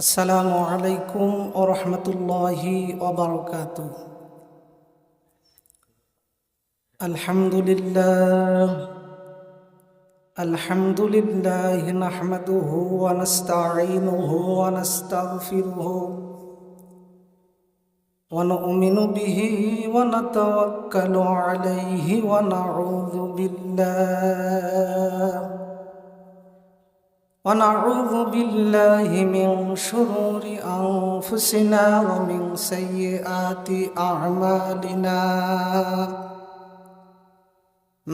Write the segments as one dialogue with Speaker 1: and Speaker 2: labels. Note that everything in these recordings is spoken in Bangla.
Speaker 1: আসসালামু আলাইকুম ওয়া রাহমাতুল্লাহি ওয়া বারাকাতুহু। আলহামদুলিল্লাহ নাহমাদুহু ওয়া নাস্তাঈনুহু ওয়া নাস্তাগফিরুহু ওয়া নু'মিনু বিহি ওয়া নাতাওয়াক্কালু আলাইহি ওয়া ونعوذ بالله من شرور أنفسنا ومن سيئات أعمالنا.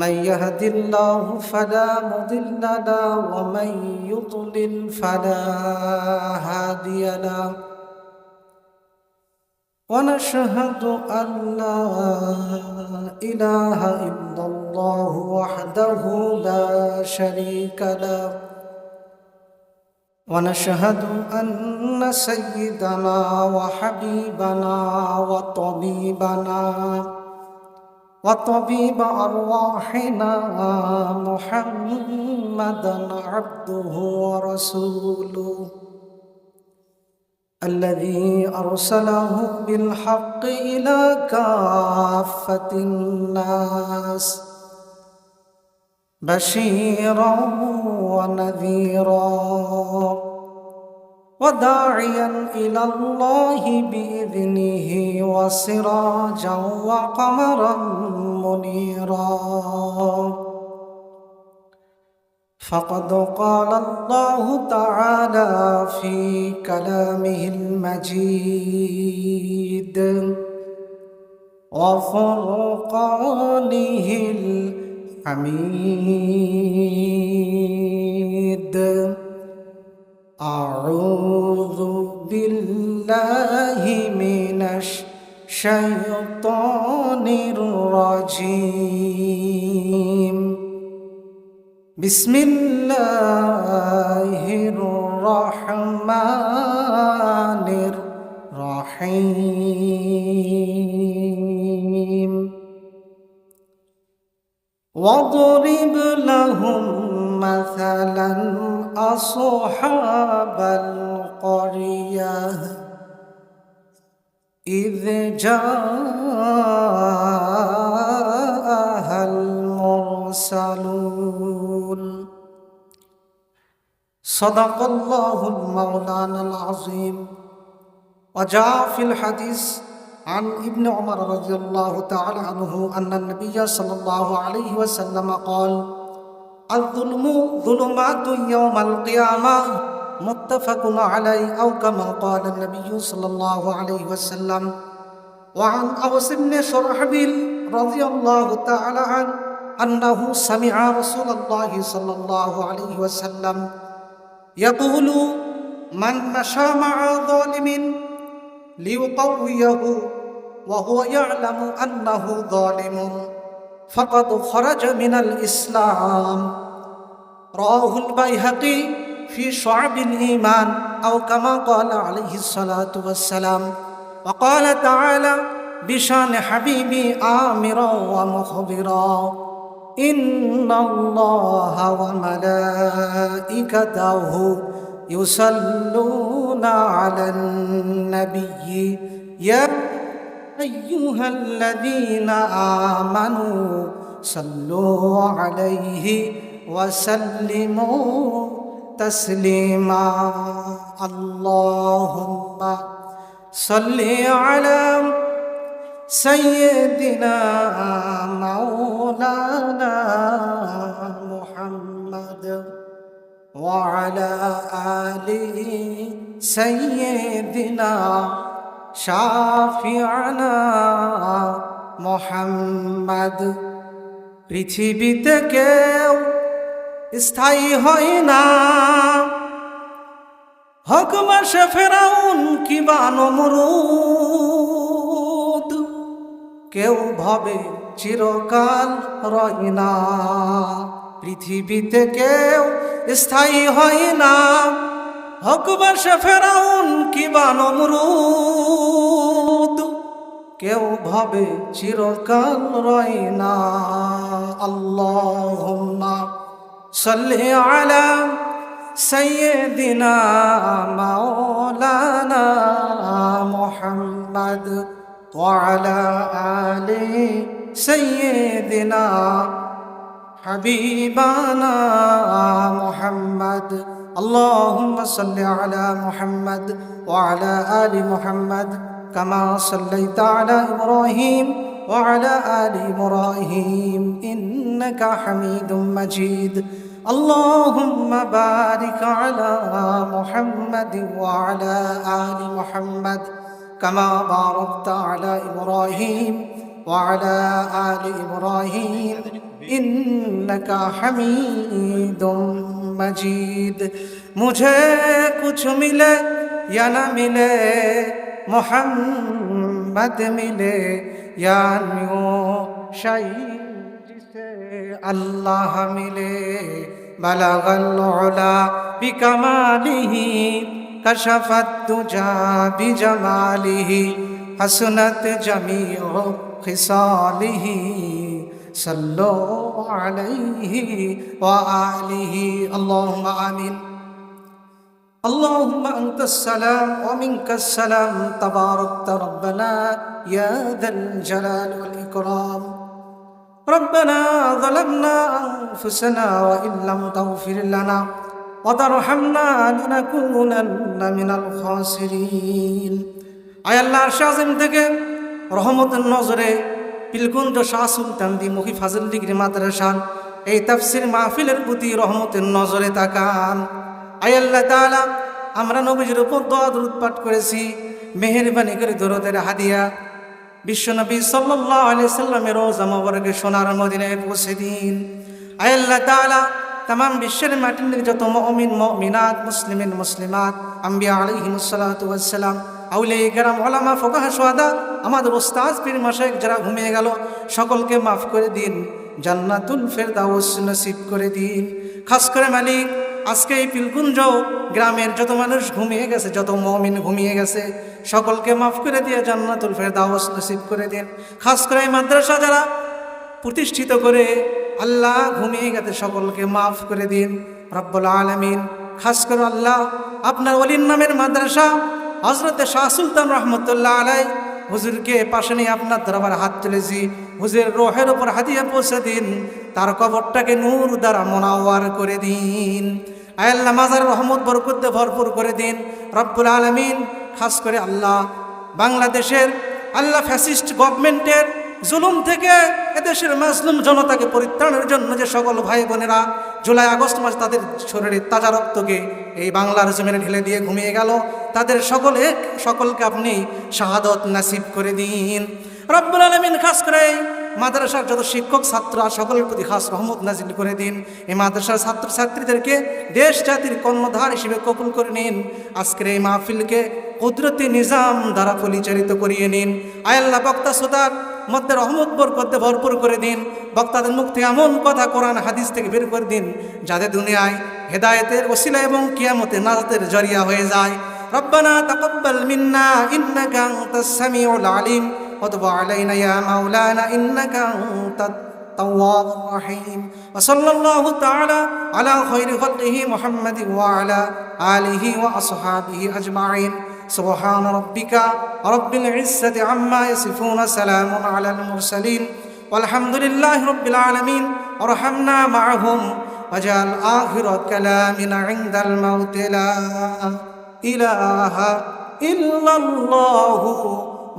Speaker 1: من يهد الله فلا مضل له ومن يضلل فلا هادي له. ونشهد أن لا إله إلا الله وحده لا شريك له. ونشهد أن سيدنا وحبيبنا وطبيب أرواحنا محمدا عبده ورسوله الذي أرسله بالحق إلى كافة الناس بشيرا ونذيرا وداعيا إلى الله بإذنه وسراجا وقمرا منيرا. فقد قال الله تعالى في كلامه المجيد وفرقانه حميد. أعوذ بالله من الشيطان الرجيم. بسم الله الرحمن الرحيم. واضرب لهم مثلا أصحاب القرية إذ جاءها المرسلون. صدق الله المولانا العظيم. وجاء في الحديث عن ابن عمر رضي الله تعالى عنه أن النبي صلى الله عليه وسلم قال: الظلم ظلمات يوم القيامة متفق عليه أو كما قال النبي صلى الله عليه وسلم. وعن أوس بن شرحبيل رضي الله تعالى عنه أنه سمع رسول الله صلى الله عليه وسلم يقول: من مشى مع ظالم ليطويه وهو يعلم أنه ظالم فقد خرج من الإسلام. رواه البيهقي في شعب الإيمان أو كما قال عليه الصلاة والسلام. وقال تعالى بشان حبيبي آمرا ومخبرا: إن الله وملائكته يصلون على النبي يا أيها الذين آمنوا صلوا عليه وسلموا تسليما. اللهم صل على سيدنا مولانا محمد وعلى آله سيدنا শাফিআনা মুহাম্মদ। পৃথিবীতে কেউ স্থায়ী হয় না, হোক মাসে ফেরাউন কিবা নমরুদ, কেউ ভবে চিরকাল রয় না। পৃথিবীতে কেউ স্থায়ী হয় না, হোক মাসে ফেরাউন কিবা নমরুদ, কেউ ভাবে চিরকাল রয় না। আল্লাহুম্মা সাল্লি আলা سيدنا مولانا محمد وعلى آل سيدنا حبيبنا محمد اللهم صل على محمد وعلى آل محمد كما صليت على إبراهيم وعلى آل إبراهيم إنك حميد مجيد اللهم بارك على محمد وعلى آل محمد كما باركت على إبراهيم وعلى آل إبراهيم إنك حميد मजीद। मुझे कुछ मिले या न मिले मोहम्मद मिले या न्यू शई जिसे अल्लाह मिले बलगल उला बिकमालिही कशफत तुजा बिजमालिही हसनत जमीउ खिसालिही सल्लो अलैहि व आलिहि अल्लाहुम्मा आमीन। अल्लाहुम्मा अंतस्सलाम व मिनकस्सलाम तबारकत रब्बना या दल जलाल वल इकराम। रब्बना ज़लमना अनफुसना व इल्लम तगफिर लना व तरहमना लनकुनन्ना मिनल खासिरीन। आय अल्लाहर शाज़िम থেকে রহমতের নজরে পিলকুঞ্জ শাহ সুলতান দ্বিমুখী ফাজিল ডিগ্রি মাদ্রাসার এই তাফসির মাহফিলের প্রতি রহমতের নজরে তাকান। আয় আল্লাহ তাআলা, আমরা নবীজির উপর দোয়া দরুদ পাঠ করেছি, মেহেরবানি করে দরুদের হাদিয়া বিশ্বনবী সাল্লাল্লাহু আলাইহি সাল্লামের রওজা মোবারকে সোনার মদিনায় পৌঁছে দিন। আয় আল্লাহ তাআলা, तमाम বিশ্বের মাটির যত মুমিন মুমিনাত মুসলিমিন মুসলিমাত আম্বিয়া আলাইহিমুস সালাতু ওয়াস সালাম আউলিয়া কেরাম ওলামা ফুকাহা শুহাদা আমাদের উস্তাদ পীর মাশায়েখ যারা ঘুমিয়ে গেল সকলকে মাফ করে দিন, জান্নাতুল ফেরদাউস নসিব করে দিন। খাস করে মালিক, আজকে এই পিলকুঞ্জ গ্রামের যত মানুষ ঘুমিয়ে গেছে, যত মুমিন ঘুমিয়ে গেছে সকলকে মাফ করে দিয়ে জান্নাতুল ফেরদাউস নসিব করে দিন। খাস করে এই মাদ্রাসা যারা প্রতিষ্ঠিত করে আল্লাহ ঘুমিয়ে গেছে সকলকে মাফ করে দিন রব্বুল আলামিন। খাস করে আল্লাহ আপনার ওলির নামের মাদ্রাসা হযরত শাহ সুলতান রহমতুল্লাহ আলাইহি হুজুরকে পাশে নিয়ে আপনার দরবার হাত তুলেছি, হুজুরের রোহের উপর হাদিয়া পৌঁছে দিন, তার কবরটাকে নূর দ্বারা মুনাওয়ার করে দিন। আয় আল্লাহ মাজার রহমত বরকত দিয়ে ভরপুর করে দিন রব্বুল আলামিন। খাস করে আল্লাহ বাংলাদেশের আল্লাহ ফ্যাসিস্ট গভর্নমেন্টের জুলুম থেকে এদেশের মাজলুম জনতাকে পরিত্রাণের জন্য যে সকল ভাই বোনেরা জুলাই আগস্ট মাস তাদের শরীরের তাজা রক্তকে এই বাংলার জমিনে ঢেলে দিয়ে ঘুমিয়ে গেল, তাদের সকলকে আপনি শাহাদত নাসিব করে দিন রব্বুল আলামিন। খাস করে মাদ্রাসার যত শিক্ষক ছাত্র সকলের প্রতি খাস রহমত নাজিল করে দিন। এই মাদ্রাসার ছাত্রছাত্রীদেরকে দেশ জাতির কর্ণধার হিসেবে কবুল করে নিন। আজকের এই মাহফিলকে কুদরতি নিজাম দ্বারা পরিচালিত করিয়ে নিন। আয় আল্লাহ বক্তা শ্রোতার মধ্যে রহমত বরকতে ভরপুর করে দিন। বক্তাদের মুখ থেকে এমন কথা কোরআন হাদিস থেকে বের করে দিন যাতে দুনিয়ায় হেদায়েতের ওসিলা এবং কিয়ামতে নাজাতের জরিয়া হয়ে যায়। রব্বানা তাকাব্বাল মিন্না ইন্নাকা আনতাস সামিউল আলিম ওয়া তুব আলাইনা ইয়া মাওলানা ইন্নাকা আনতাত তাওয়াবুর রহিম। ওয়া সাল্লাল্লাহু তাআলা আলা খায়রি খালকিহি মুহাম্মাদিন ওয়া আলা আলিহি ওয়া আসহাবিহি আজমাইন। سبحان ربك رب العزة عما يصفون سلام على المرسلين والحمد لله رب العالمين ارحمنا معهم واجعل آخر كلامنا عند الموت لا إله إلا الله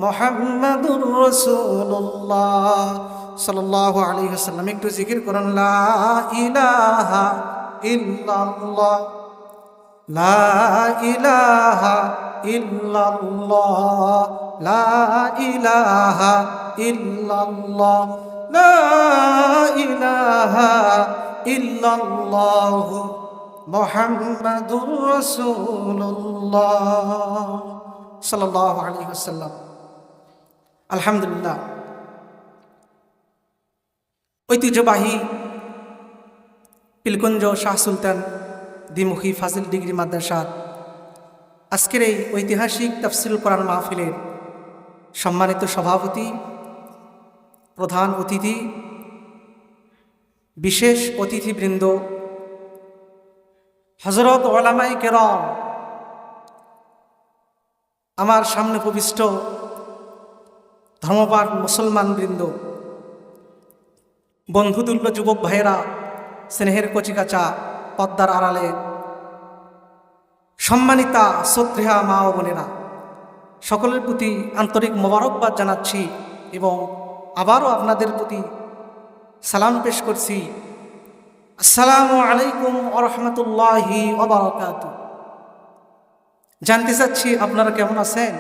Speaker 1: محمد رسول الله صلى الله عليه وسلم। একটু জিকির করুন, লা ইলাহা ইল্লাল্লাহ লা ইলাহা ইল্লাল্লাহ লা ইলাহা ইল্লাল্লাহ লা ইলাহা ইল্লাল্লাহ মুহাম্মাদুর রাসূলুল্লাহ সাল্লাল্লাহু আলাইহি ওয়াসাল্লাম। আলহামদুলিল্লাহ, ঐতিহ্যবাহী পিলকুঞ্জ শাহ সুলতান দ্বিমুখী ফাজিল ডিগ্রি মাদ্রাসা আজকের এই ঐতিহাসিক তাফসিরুল কোরআন মাহফিলের সম্মানিত সভাপতি, প্রধান অতিথি, বিশেষ অতিথিবৃন্দ, হযরত উলামায়ে কেরাম, আমার সামনে উপবিষ্ট ধর্মপ্রাণ মুসলমান বৃন্দ, বন্ধুতুল্য যুবক ভাইয়েরা, স্নেহের কচিকাচা, পদ্মার আড়ালে সম্মানিতা শ্রদ্ধেয়া মা ও বোনেরা, সকলের প্রতি আন্তরিক মোবারকবাদ জানাচ্ছি এবং আবারও আপনাদের প্রতি সালাম পেশ করছি। আসসালামু আলাইকুম ওয়া রাহমাতুল্লাহি ওয়া বারাকাতুহু। জানতে চাচ্ছি আপনারা কেমন আছেন?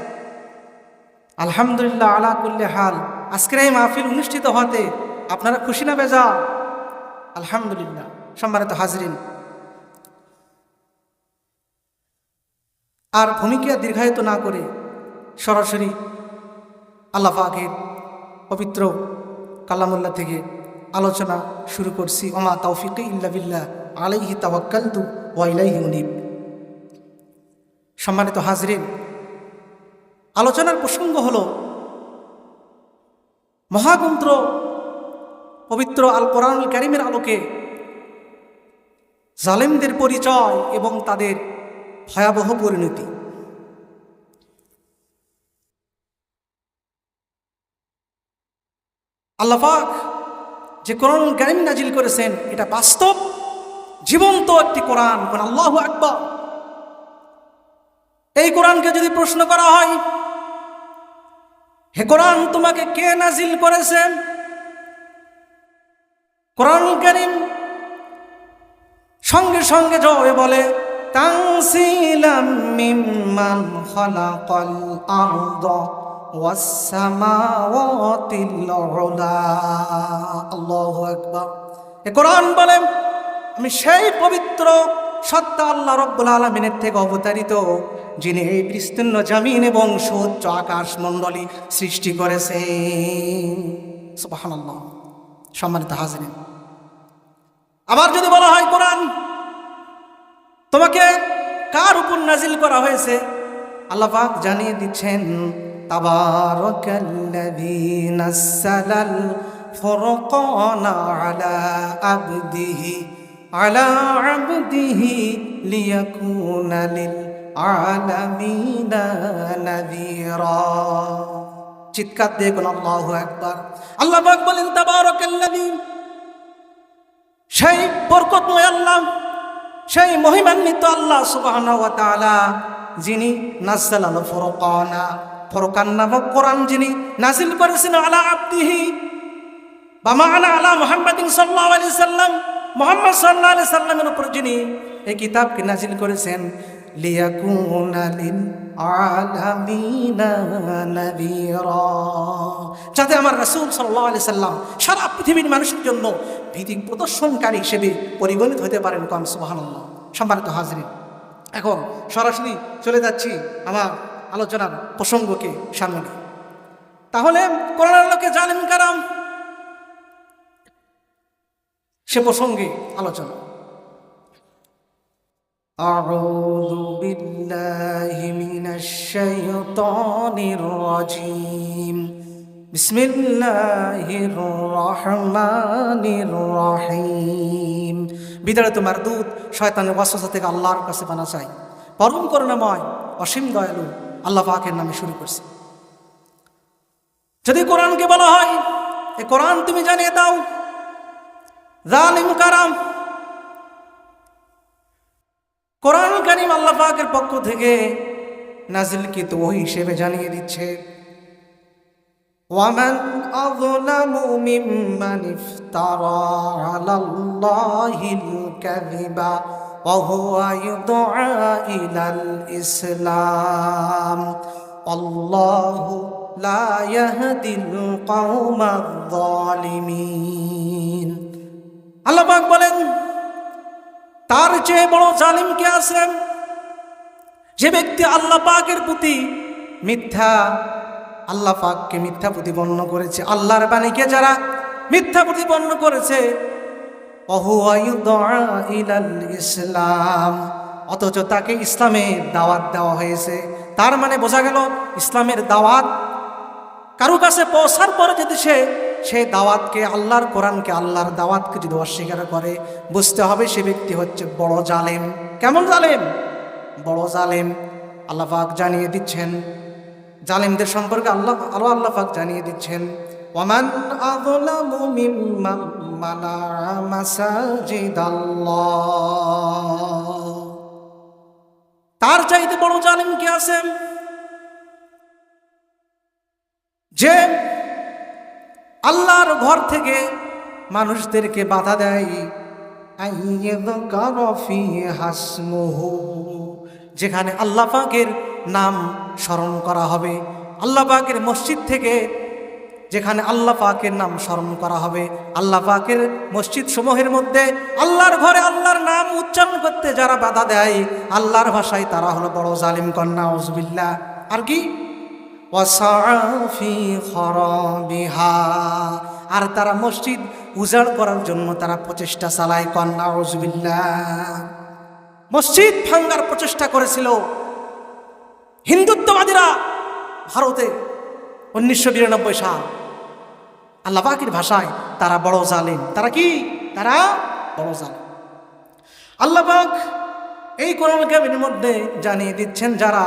Speaker 1: আলহামদুলিল্লাহ আলা কুল্লি হাল। আজকের এই মাহফিল অনুষ্ঠিত হতে আপনারা খুশি না বেজার? আলহামদুলিল্লাহ। সম্মানিত হাজরিন, আর ভূমিকা দীর্ঘায়িত না করে সরাসরি আল্লাহ পাকের পবিত্র কালামুল্লাহ থেকে আলোচনা শুরু করছি। ওমা তাওফিকি ইল্লা বিল্লাহ আলাইহি তাওয়াক্কালতু ওয়া ইলাইহি উনীব। সম্মানিত হাজরিন, আলোচনার প্রসঙ্গ হল মহাগ্রন্থ পবিত্র আল কোরআনুল কারীমের আলোকে জালেমদের পরিচয় এবং তাদের ভয়াবহ পরিণতি। আল্লাহ পাক যে কোরআনুল কারীম নাজিল করেছেন, এটা বাস্তব জীবন্ত একটি কোরআন। আল্লাহু আকবার। এই কোরআনকে যদি প্রশ্ন করা হয়, হে কোরআন, তোমাকে কে নাজিল করেছেন? কোরআনুল কারীম সঙ্গে সঙ্গে জবাবে বলে, তানসিলাম মিম্মান খালাকাল আরদা ওয়াস সামাওয়াতিল উলা। আল্লাহু আকবার। এ কোরআন বলে, আমি সেই পবিত্র সত্তা আল্লাহ রাব্বুল আলামিনের থেকে অবতারিত, যিনি এই বিস্তীর্ণ জমিন এবং সুউচ্চ আকাশ মণ্ডলী সৃষ্টি করেছেন। সুবহানাল্লাহ। সম্মানিত হাজরিন, আবার যদি বলা হয় কোরআন তোমাকে কার উপর নাজিল করা হয়েছে, আল্লাহ পাক জানিয়ে দিচ্ছেন, তাবারাকাল্লাযী নাযালাল ফুরকানা আলা আবদিহি লিয়াকুনা লিল আলামিনা নাযীরা। চিৎকার দিয়ে বলুন আল্লাহু আকবার। আল্লাহ পাক বলেন, তাবারাকাল্লাযী, সেই বরকতময় আল্লাহ, সেই মহিমান্বিত আল্লাহ সুবহানাহু ওয়া তাআলা, যিনি নাযালাল ফুরকানা, ফুরকান নামক কোরআন যিনি নাজিল করেছেন আলা আবদিহি, বা মা'না আলা মুহাম্মাদিন সাল্লাল্লাহু আলাইহি সাল্লাম, মুহাম্মদ সাল্লাল্লাহু আলাইহি সাল্লামের উপর যিনি এই কিতাবকে নাজিল করেছেন, লিয়াকুনা লিল আলামিনা নাযীরা, যাতে আমার রাসূল সাল্লাল্লাহু আলাইহি সাল্লাম সারা পৃথিবীর মানুষের জন্য ভীতি প্রদর্শনকারী হিসেবে পরিগণিত হতে পারেন। কোন সুবহানাল্লাহ। সম্মানিত হাজরিন, এখন সরাসরি চলে যাচ্ছি আমার আলোচনার প্রসঙ্গকে সামনে নিয়ে। তাহলে কোরআনের লোকে জালেম কারা, সে প্রসঙ্গে আলোচনা। আউযু বিল্লাহি মিনাশ শাইতানির রাজীম। বিসমিল্লাহির রহমানির রহিম। বিদারিত মারদুদ শয়তানের ওয়াসওয়াসা থেকে আল্লাহর কাছে পানা চাই। পরম করুণাময় অসীম দয়ালু আল্লাহ পাকের নামে শুরু করছি। যদি কোরআনকে বলা হয়, এ কোরআন তুমি জানিয়ে দাও জালিম কারা। কোরআনুল কারীম আল্লাহ পাকের পক্ষ থেকে নাজিলকৃত ওহী হিসেবে জানিয়ে দিচ্ছে, ওয়ামান আযলামু মিম্মান ইফতারা আলাল্লাহিল কাযিবা ওয়া হুয়া ইউদআ ইলাল ইসলাম আল্লাহু লা ইয়াহদিল কওমায যালিমিন। আল্লাহ পাক বলেন, তার চেয়ে বড় জালিম কে আছে? যে ব্যক্তি আল্লাহ পাকের প্রতি মিথ্যা, আল্লাহ পাককে মিথ্যা প্রতিপন্ন করেছে, আল্লাহর বাণীকে যারা মিথ্যা প্রতিপন্ন করেছে, ওহুয়া ইউদআ ইলাল ইসলাম, অথচ তাকে ইসলামের দাওয়াত দেওয়া হয়েছে। তার মানে বোঝা গেল, ইসলামের দাওয়াত কারো কাছে পৌঁছার পরে যদি সে সেই দাওয়াতকে, আল্লাহর কোরআনকে, আল্লাহর দাওয়াতকে যদি অস্বীকার করে, বুঝতে হবে সে ব্যক্তি হচ্ছে বড় জালেম। কেমন জালেম? বড় জালেম। আল্লাহ পাক জানিয়ে দিচ্ছেন জালেমদের সম্পর্কে, আল্লাহ পাক জানিয়ে দিচ্ছেন, ওয়ামান আযলামু মিম্মান মানাআ মাসাজিদাল্লাহ। তার চাইতে বড় জালেম কি আছে? যে আল্লাহর ঘর থেকে মানুষদেরকে বাধা দেয়, আইয়াযকারা ফীহা ইসমুহু, যেখানে আল্লাহ পাকের নাম স্মরণ করা হবে। আল্লাহ পাকের মসজিদ থেকে যেখানে আল্লাহ পাকের নাম স্মরণ করা হবে, আল্লাহ পাকের মসজিদ সমূহের মধ্যে আল্লাহর ঘরে আল্লাহর নাম উচ্চারণ করতে যারা বাধা দেয়, আল্লাহর ভাষায় তারা হলো বড় জালিম। কন্যা আউযুবিল্লাহ। আর কি? ওয়াসাফি খরাবিহা, আর তারা মসজিদ উজাড় করার জন্য তারা প্রচেষ্টা চালায়। কন্যা আউযুবিল্লাহ। মসজিদ ভাঙার প্রচেষ্টা করেছিল হিন্দুত্ববাদীরা ভারতে 1992 সাল। আল্লাহ পাকের ভাষায় তারা বড় জালিম। তারা কি? তারা বড় জালিম। আল্লাহ পাক এই কোরআন কারীমের মধ্যে জানিয়ে দিচ্ছেন, যারা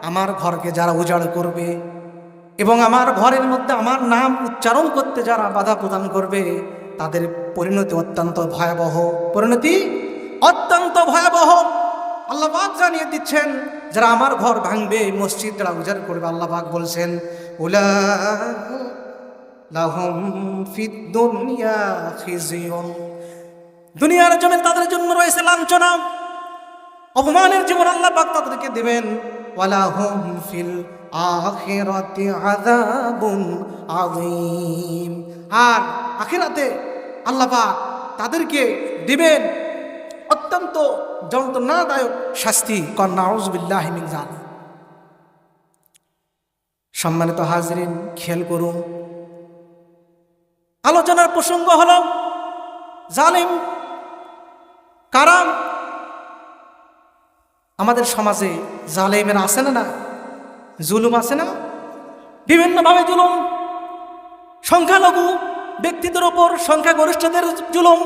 Speaker 1: আমার ঘরকে যারা উজাড় করবে এবং আমার ঘরের মধ্যে আমার নাম উচ্চারণ করতে যারা বাধা প্রদান করবে, তাদের পরিণতি অত্যন্ত ভয়াবহ। পরিণতি অত্যন্ত ভয়াবহ। আল্লাহ পাক জানিয়ে দিচ্ছেন, যারা আমার ঘর ভাঙবে, মসজিদ যারা উজাড় করবে, আল্লাহ পাক বলছেন, উলাইকা লাহুম ফিদ দুনিয়া খিজিয়ুন, দুনিয়ার জমিনে তাদের জন্য রয়েছে লাঞ্ছনা, অপমানের জীবন আল্লাহ পাক তাদেরকে দেবেন। ওয়ালাহুম ফিল আখিরাতি আযাবুন আযীম, আর আখিরাতে আল্লাহ পাক তাদেরকে দিবেন অত্যন্ত যন্ত্রণাদায়ক শাস্তি। কন্যা আউযুবিল্লাহি মিন যালিক। সম্মানিত হাজরিন, খেয়াল করুন, আলোচনার প্রসঙ্গ হলো জালিম কারা? আমাদের সমাজে জালেমের আছে না? জুলুম আছে না? বিভিন্নভাবে জুলুম, সংখ্যালঘু ব্যক্তিদের ওপর সংখ্যাগরিষ্ঠদের জুলুম,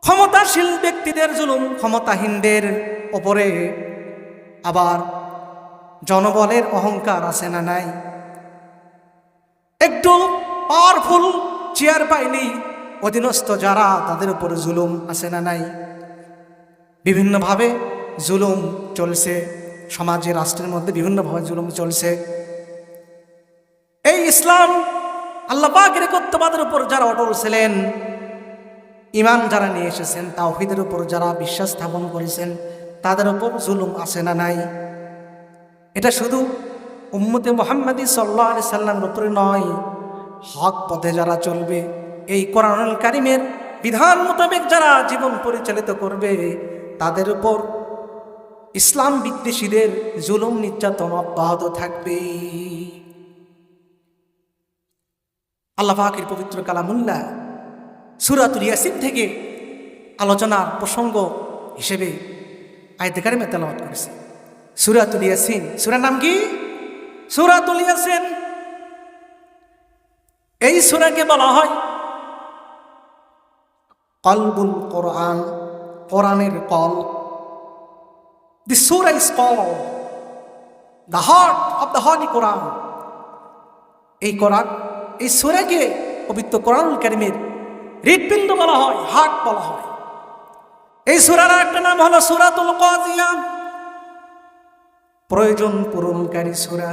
Speaker 1: ক্ষমতাশীল ব্যক্তিদের জুলুম ক্ষমতাহীনদের ওপরে, আবার জনবলের অহংকার আছে না নাই? একটু পাওয়ারফুল চেয়ার পাইলেই অধীনস্থ যারা, তাদের উপরে জুলুম আছে না নাই? বিভিন্নভাবে জুলুম চলছে সমাজে, রাষ্ট্রের মধ্যে বিভিন্নভাবে জুলুম চলছে। এই ইসলাম আল্লাহ পাকের একত্ববাদের উপর যারা অটল ছিলেন, ঈমান যারা নিয়ে এসেছেন, তাওহীদের উপর যারা বিশ্বাস স্থাপন করেছেন, তাদের উপর জুলুম আছে না নাই? এটা শুধু উম্মতে মুহাম্মাদী সাল্লাল্লাহু আলাইহি সাল্লামের উপরে নয়, হক পথে যারা চলবে, এই কোরআনুল কারীমের বিধান মোতাবেক যারা জীবন পরিচালিত করবে, তাদের উপর ইসলাম বিদ্বেষীদের জুলুম নির্যাতন অব্যাহত থাকবে। আল্লাহ পাকের পবিত্র কালামুল্লাহ সূরাতুল ইয়াসিন থেকে আলোচনার প্রসঙ্গ হিসেবে আয়াতে কারিমা তেলাওয়াত করেছে। সূরাতুল ইয়াসিন, সূরার নাম কি? সূরাতুল ইয়াসিন। এই সূরাকে বলা হয় কলবুল কোরআন, কোরআনের কল। দি সূরা is called the heart of the holy Quran. এই কোরআন, এই সূরাকে পবিত্র কোরআনুল কারীমের হৃৎপিণ্ড বলা হয়, হার্ট বলা হয়। এই সূরার একটা নাম হলো সূরাতুল কাজিয়া, প্রয়োজন পূরণকারী সূরা।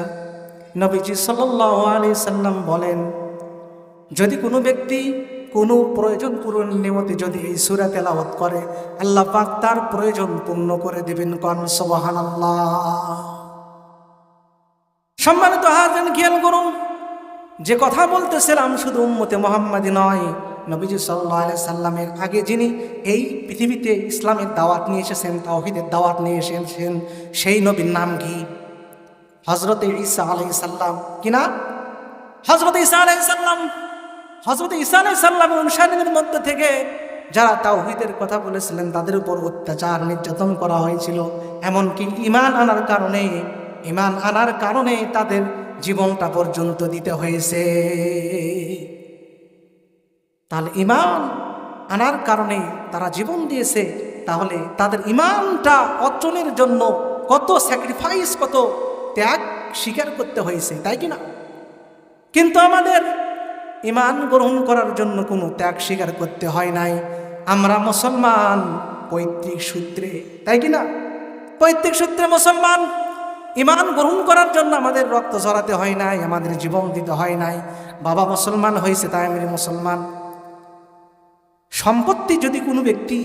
Speaker 1: নবীজি সাল্লাল্লাহু আলাইহি সাল্লাম বলেন, যদি কোনো ব্যক্তি কোনো প্রয়োজন পূরণ নিমতে যদি এই সূরা তেলাওয়াত করে, আল্লাহ পাক তার প্রয়োজন পূর্ণ করে দেবেন। কোন সুবহানাল্লাহ। সম্মানিত হাজিরিন, খেয়াল করুন, যে কথা বলতেছিলাম শুধু উম্মতে মুহাম্মাদি নয়, নবীজি সাল্লাল্লাহু আলাইহি সাল্লামের আগে যিনি এই পৃথিবীতে ইসলামের দাওয়াত নিয়ে এসেছেন, তাওহীদের দাওয়াত নিয়ে এসেছেন, সেই নবীর নাম কি? হযরতে ঈসা আলাইহিস সালাম। কি নাম? হযরতে ঈসা আলাইহিস সালাম। হযরতে ঈসা আলাইহিস সালামের অনুসারীদের মধ্যে থেকে যারা তাওহীদের কথা বলেছিলেন, তাদের উপর অত্যাচার নির্যাতন করা হয়েছিল। এমনকি ঈমান আনার কারণে তাদের জীবনটা পর্যন্ত দিতে হয়েছে। তাহলে ঈমান আনার কারণে তারা জীবন দিয়েছে, তাহলে তাদের ঈমানটা অর্জনের জন্য কত স্যাক্রিফাইস, কত ত্যাগ স্বীকার করতে হয়েছে, তাই কি না? কিন্তু আমাদের ঈমান গ্রহণ করার জন্য কোনো ত্যাগ স্বীকার করতে হয় নাই। আমরা মুসলমান পৈতৃক সূত্রে, তাই কি না? পৈতৃক সূত্রে মুসলমান। ঈমান গ্রহণ করার জন্য আমাদের রক্ত ঝরাতে হয় নাই, আমাদের জীবন দিতে হয় নাই। বাবা মুসলমান হয়েছে তাই আমি মুসলমান। সম্পত্তি যদি কোনো ব্যক্তি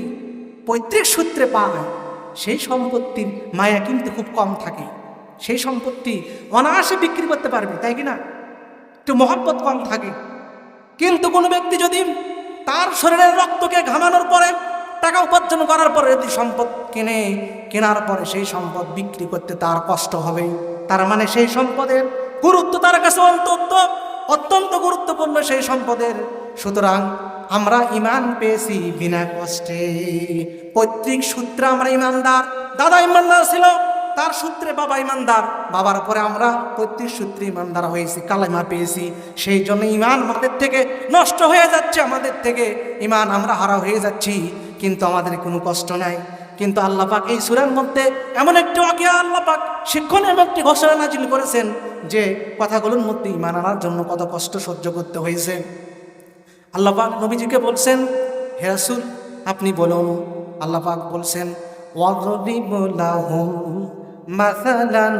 Speaker 1: পৈতৃক সূত্রে পায়, সেই সম্পত্তির মায়া কিন্তু খুব কম থাকে। সেই সম্পত্তি অনায়াসে বিক্রি করতে পারবে, তাই কি না? একটু মহব্বত কম থাকে। কিন্তু কোনো ব্যক্তি যদি তার শরীরের রক্তকে ঘামানোর পরে, টাকা উপার্জন করার পরে যদি সম্পদ কেনার পরে সেই সম্পদ বিক্রি করতে তার কষ্ট হবে, তার মানে সেই সম্পদের গুরুত্ব তার কাছে অত্যন্ত গুরুত্বপূর্ণ সেই সম্পদের। সুতরাং আমরা ঈমান পেয়েছি বিনা কষ্টে। পৈতৃক সূত্রে আমরা ঈমানদার। দাদা ঈমানদার ছিল, তার সূত্রে বাবা ঈমানদার, বাবার পরে আমরা পৈতৃক সূত্রে ঈমানদার হয়েছি, কালেমা পেয়েছি। সেই জন্য ঈমান আমাদের থেকে নষ্ট হয়ে যাচ্ছে, আমাদের থেকে ঈমান আমরা হারা হয়ে যাচ্ছি, কিন্তু আমাদের কোনো কষ্ট নাই। কিন্তু আল্লাহ পাক এই সূরার মধ্যে এমন একটি ওয়াকিয়া, আল্লাহ পাক শিক্ষণীয় একটি ঘোষণা নাজিল করেছেন যে কথাগুলোর মধ্যে ঈমান আনার জন্য কত কষ্ট সহ্য করতে হয়েছে। আল্লাহ পাক নবীজিকে বলছেন, হে রাসূল আপনি বলুন। আল্লাহ পাক বলছেন, ওয়াদরিব লাহুম মাসালান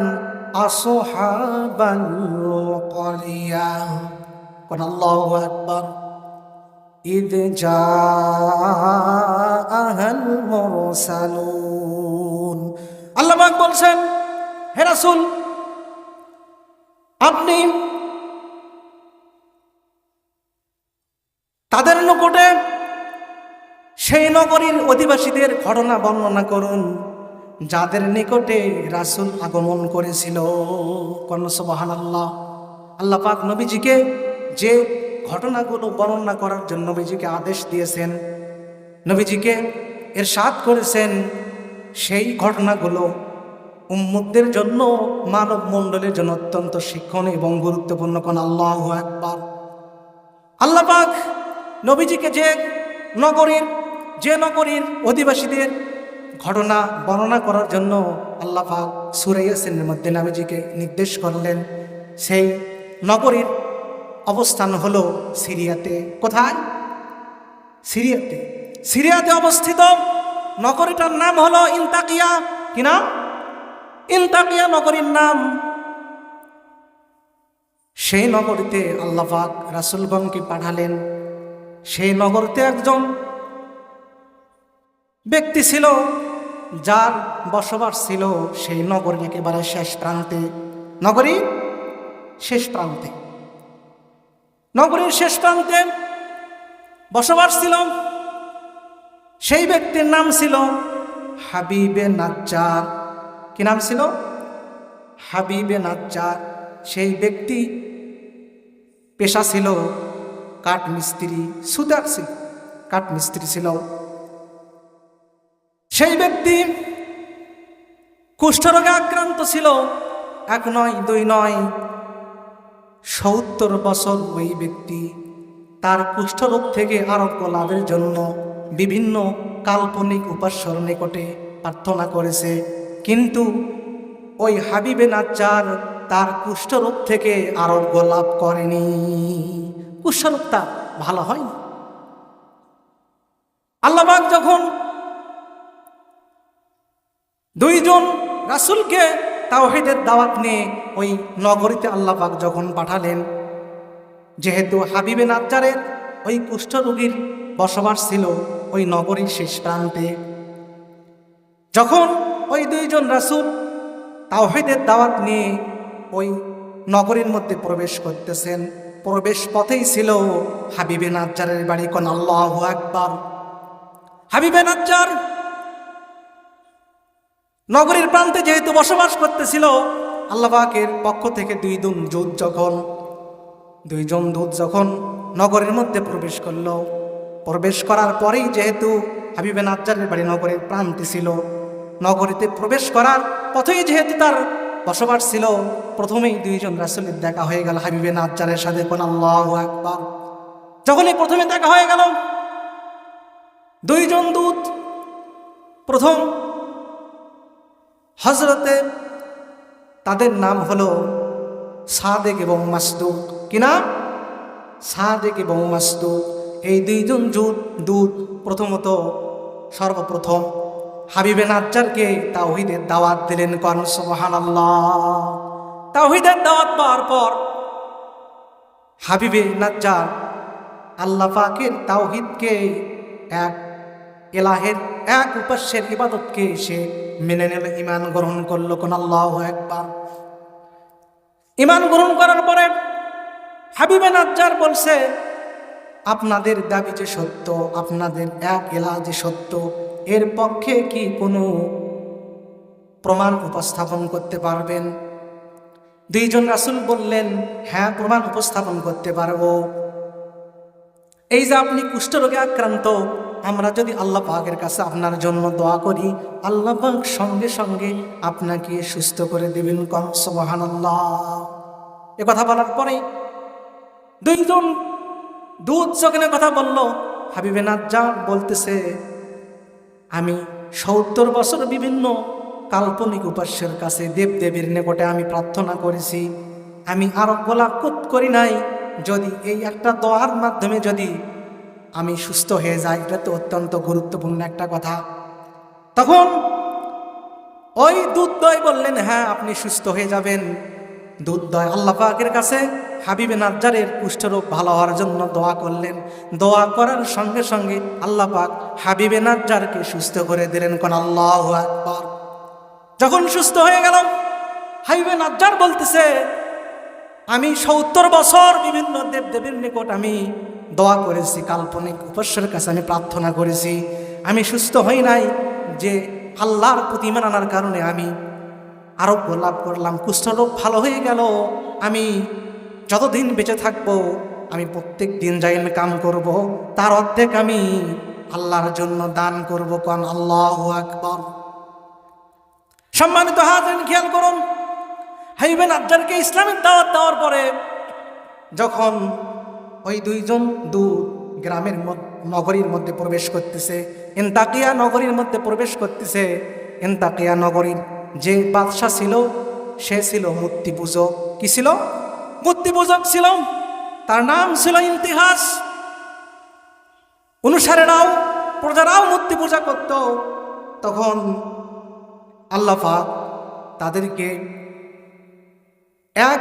Speaker 1: আসহাবাল ক্বরিয়া। কোন আল্লাহু আকবার। ইদ জাআহাল মুরসালুন। আল্লাহ পাক বলছেন, হে রাসূল আপনি তাদের নিকটে সেই নগরীর অধিবাসীদের ঘটনা বর্ণনা করুন যাদের নিকটে রাসূল আগমন করেছিল। কোন সুবহানাল্লাহ। আল্লাহ পাক নবীজিকে যে ঘটনাগুলো বর্ণনা করার জন্য নবীজিকে আদেশ দিয়েছেন, নবীজিকে ইরশাদ করেছেন, সেই ঘটনাগুলো উম্মতদের জন্য, মানব মণ্ডলের জন্য অত্যন্ত শিক্ষণীয় এবং গুরুত্বপূর্ণ। কোন আল্লাহু আকবার। আল্লাহ পাক নবীজিকে যে নগরীর অধিবাসীদের ঘটনা বর্ণনা করার জন্য আল্লাহ পাক সূরা ইয়াসিনের মধ্যে নবীজিকে নির্দেশ করলেন, সেই নগরীর অবস্থান হলো সিরিয়াতে। কোথায়? সিরিয়াতে। সিরিয়াতে অবস্থিত নগরীটার নাম হলো ইনতাকিয়া। কি নাম? ইনতাকিয়া নগরীর নাম। সেই নগরীতে আল্লাহ পাক রাসূলগণকে পাঠালেন। সেই নগরীতে একজন ব্যক্তি ছিল যার বসবাস ছিল সেই নগরীর একেবারে শেষ প্রান্তে। নগরীর শেষ প্রান্তে, নগরীর শেষ প্রান্তে বসবাস ছিল। সেই ব্যক্তির নাম ছিল হাবিবে নাজ্জার। কি নাম ছিল? হাবিবে নাজ্জার। সেই ব্যক্তি পেশা ছিল কাঠ মিস্ত্রি, সুতার ছিল, কাঠ মিস্ত্রি ছিল। সেই ব্যক্তি কুষ্ঠরোগে আক্রান্ত ছিল। 1 নয় 2 নয়, 70 বছর ওই ব্যক্তি তার কুষ্ঠরোগ থেকে আরোগ্য লাভের জন্য বিভিন্ন কাল্পনিক উপাস্যর নিকটে প্রার্থনা করেছে, কিন্তু ওই হাবিবে নাজ্জার তার কুষ্ঠরোগ থেকে আরোগ্য লাভ করেনি। কুষ্ঠরোগটা ভালো হয়নি। আল্লাহ পাক যখন 2 জন রাসূলকে তাওহীদের দাওয়াত নিয়ে ওই নগরীতে আল্লাহ পাক যখন পাঠালেন, যেহেতু হাবিবে নাজ্জারের ওই কুষ্ঠরোগীর বসবাস ছিল ওই নগরীর শেষ প্রান্তে, যখন ওই 2 জন রাসূল তাওহীদের দাওয়াত নিয়ে ওই নগরীর মধ্যে প্রবেশ করতেছেন, প্রবেশ পথেই ছিল হাবিবে নাজ্জারের বাড়ি। কোন আল্লাহু আকবার। হাবিবে নাজ্জার নগরীর প্রান্তে যেহেতু বসবাস করতেছিল, আল্লাহ পাকের পক্ষ থেকে 2 জন দূত যখন নগরের মধ্যে প্রবেশ করলো, প্রবেশ করার পরেই যেহেতু হাবিবে নাজ্জারের বাড়ি নগরের প্রান্তে ছিল, নগরীতে প্রবেশ করার পথেই যেহেতু তার বসবাস ছিল। প্রথমেই দুইজন রাসূলের দেখা হয়ে গেল হাবিবে নাজ্জারের সাথে। কোন আল্লাহু আকবার। যখনই প্রথমে দেখা হয়ে গেল, দুইজন দূত, প্রথম হযরতে, তাদের নাম হলো সাদেক এবং মাসদুক। কি নাম? সাদেক এবং মাসদুক। এই দুইজন দূত প্রথমত সর্বপ্রথম হাবিবে নাজ্জারকে তাওহীদের দাওয়াত দিলেন। কোন সুবহানাল্লাহ। তাওহীদের দাওয়াত পাওয়ার পর হাবিবে নাজ্জার আল্লাহ পাকের তাওহীদকে, এক ইলাহের, এক উপাস্যের ইবাদতকে সে মেনে নিল, ঈমান গ্রহণ করল। কোন আল্লাহু আকবার। ঈমান গ্রহণ করার পরে হাবিবে নাজ্জার বলছে, আপনাদের দাবি যে সত্য, আপনাদের এক ইলাহ যে সত্য, এর পক্ষে কি কোনো প্রমাণ উপস্থাপন করতে পারবেন? দুইজন রাসূল বললেন, হ্যাঁ, প্রমাণ উপস্থাপন করতে পারবো। এই যে আপনি কুষ্ঠরোগে আক্রান্ত, আমরা যদি আল্লাহ পাকের কাছে আপনার জন্য দোয়া করি, আল্লাহ পাক সঙ্গে সঙ্গে আপনাকে সুস্থ করে দেবেন। কম সুবহানাল্লাহ। এ কথা বলার পরে দুইজন দূত যখন কথা বলল, হাবিবে নাজ্জার বলতেছে, আমি 70 বছর বিভিন্ন কাল্পনিক উপাস্যের কাছে, দেবদেবীর নিকটে আমি প্রার্থনা করেছি, আমি আর গোলাকুত করি নাই। যদি এই একটা দোয়ার মাধ্যমে যদি আমি সুস্থ হয়ে যাই, এটা তো অত্যন্ত গুরুত্বপূর্ণ একটা কথা। তখন ওই দূতদ্বয় বললেন, হ্যাঁ, আপনি সুস্থ হয়ে যাবেন। দূতদ্বয় আল্লাহ পাকের কাছে হাবিবে নাজ্জারের কুষ্ঠরোগ ভালো হওয়ার জন্য দোয়া করলেন। দোয়া করার সঙ্গে সঙ্গে আল্লাহ পাক হাবিবে নাজ্জারকে সুস্থ করে দিলেন। কোন আল্লাহু আকবার। যখন সুস্থ হয়ে গেল, হাবিবে নাজ্জার বলতেছে, আমি 70 বছর বিভিন্ন দেবদেবীর নিকট আমি দোয়া করেছি, কাল্পনিক উপাস্যের কাছে আমি প্রার্থনা করেছি, আমি সুস্থ হই নাই। যে আল্লাহর প্রতি ঈমান আনার কারণে আমি আরোগ্য লাভ করলাম, কুষ্ঠরোগ ভালো হয়ে গেল। আমি যতদিন বেঁচে থাকবো, আমি প্রত্যেক দিন যাই কাম করব, তার অর্ধেক আমি আল্লাহর জন্য দান করব। কোন আল্লাহু আকবার। সম্মানিত হাজিরিন, খেয়াল করুন, হাবিবে নাজ্জারকে ইসলামের দাওয়াত দেওয়ার পরে যখন ওই দুইজন দূত গ্রামের নগরীর মধ্যে প্রবেশ করতেছে, ইনতাকিয়া নগরীর মধ্যে প্রবেশ করতেছে, ইনতাকিয়া নগরীর যে বাদশাহ ছিল, সে ছিল মূর্তি পূজক। কি ছিল? মূর্তি পূজক ছিল। তার নাম ছিল ইন্তিহাস। অনুসারেরাও, প্রজারাও মূর্তি পূজা করত। তখন আল্লাহ পাক তাদেরকে এক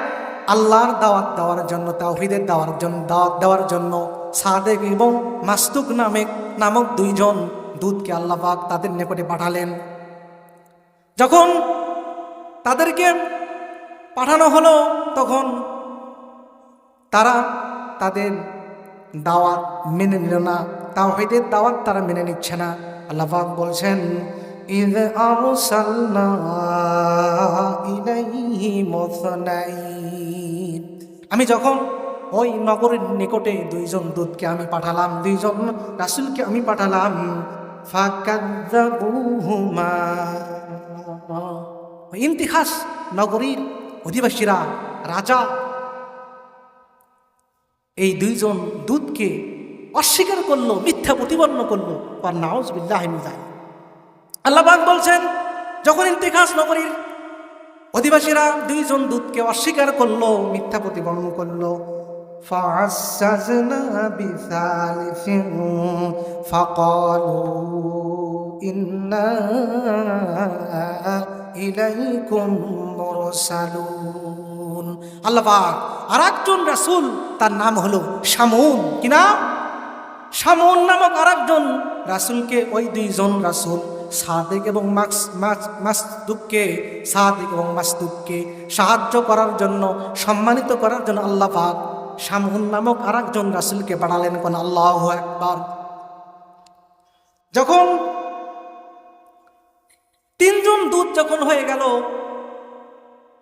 Speaker 1: আল্লাহর দাওয়াত দেওয়ার জন্য, তাওহীদের দাওয়াত দেওয়ার জন্য সাদেক এবং মাসদুক নামক দুইজন দূতকে আল্লাহ পাক তাদের নিকটে পাঠালেন। যখন তাদেরকে পাঠানো হলো, তখন তারা তাদের দাওয়াত মেনে নিল না, তাওহীদের দাওয়াত তারা মেনে নিচ্ছে না। আল্লাহ পাক বলছেন, ইয আরসালনা ইলাইহিম ইসনাইন। আমি যখন ওই নগরের নিকটে দুইজন দূতকে আমি পাঠালাম, দুইজন রাসূলকে আমি পাঠালাম, ফাকাযযাবুহুমা। ইন্তিহাস নগরীর অধিবাসীরা, রাজা, এই দুইজন দূতকে অস্বীকার করলো, মিথ্যা প্রতিপন্ন করলো। আর নাউযুবিল্লাহি মিন যালিক। আল্লাহ পাক বলছেন, যখন ইন্তিহাস নগরীর অধিবাসীরা দুইজন দূতকে অস্বীকার করলো, মিথ্যা প্রতিপন্ন করলো, ফাআসাজনা বিসালিসিন ফাকালু ইন্না ইলাইকুম মুরসালুন। আল্লাহ পাক আরেকজন রাসূল, তার নাম হলো শামুন। কি নাম? শামুন নামক আরেকজন রাসূলকে, ওই দুইজন রাসূল সাদেক এবং মাসদুককে সাহায্য করার জন্য, সম্মানিত করার জন্য আল্লাহ পাক শামুন নামক আরেকজন রাসূলকে পাঠালেন। কোন আল্লাহু আকবার। যখন তিনজন দূত যখন হয়ে গেল,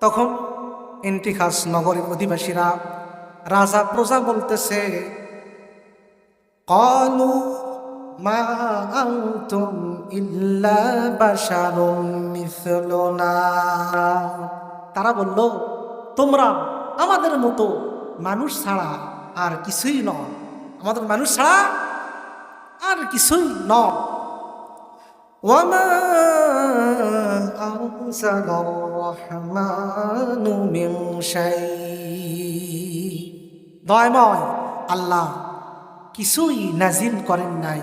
Speaker 1: তখন ইন্তিহাস নগরের অধিবাসীরা, রাজা প্রজা বলতেছে, ক্বালু মা আনতুম ইল্লা বাশারুম মিসলুনা। তারা বলল, তোমরা আমাদের মতো মানুষ ছাড়া আর কিছুই নয়, আমাদের মানুষ ছাড়া আর কিছুই নয়। ওয়ামা আনজালার রহমানু মিন শাই, দয়াময় আল্লাহ কিছুই নাজিল করেন নাই,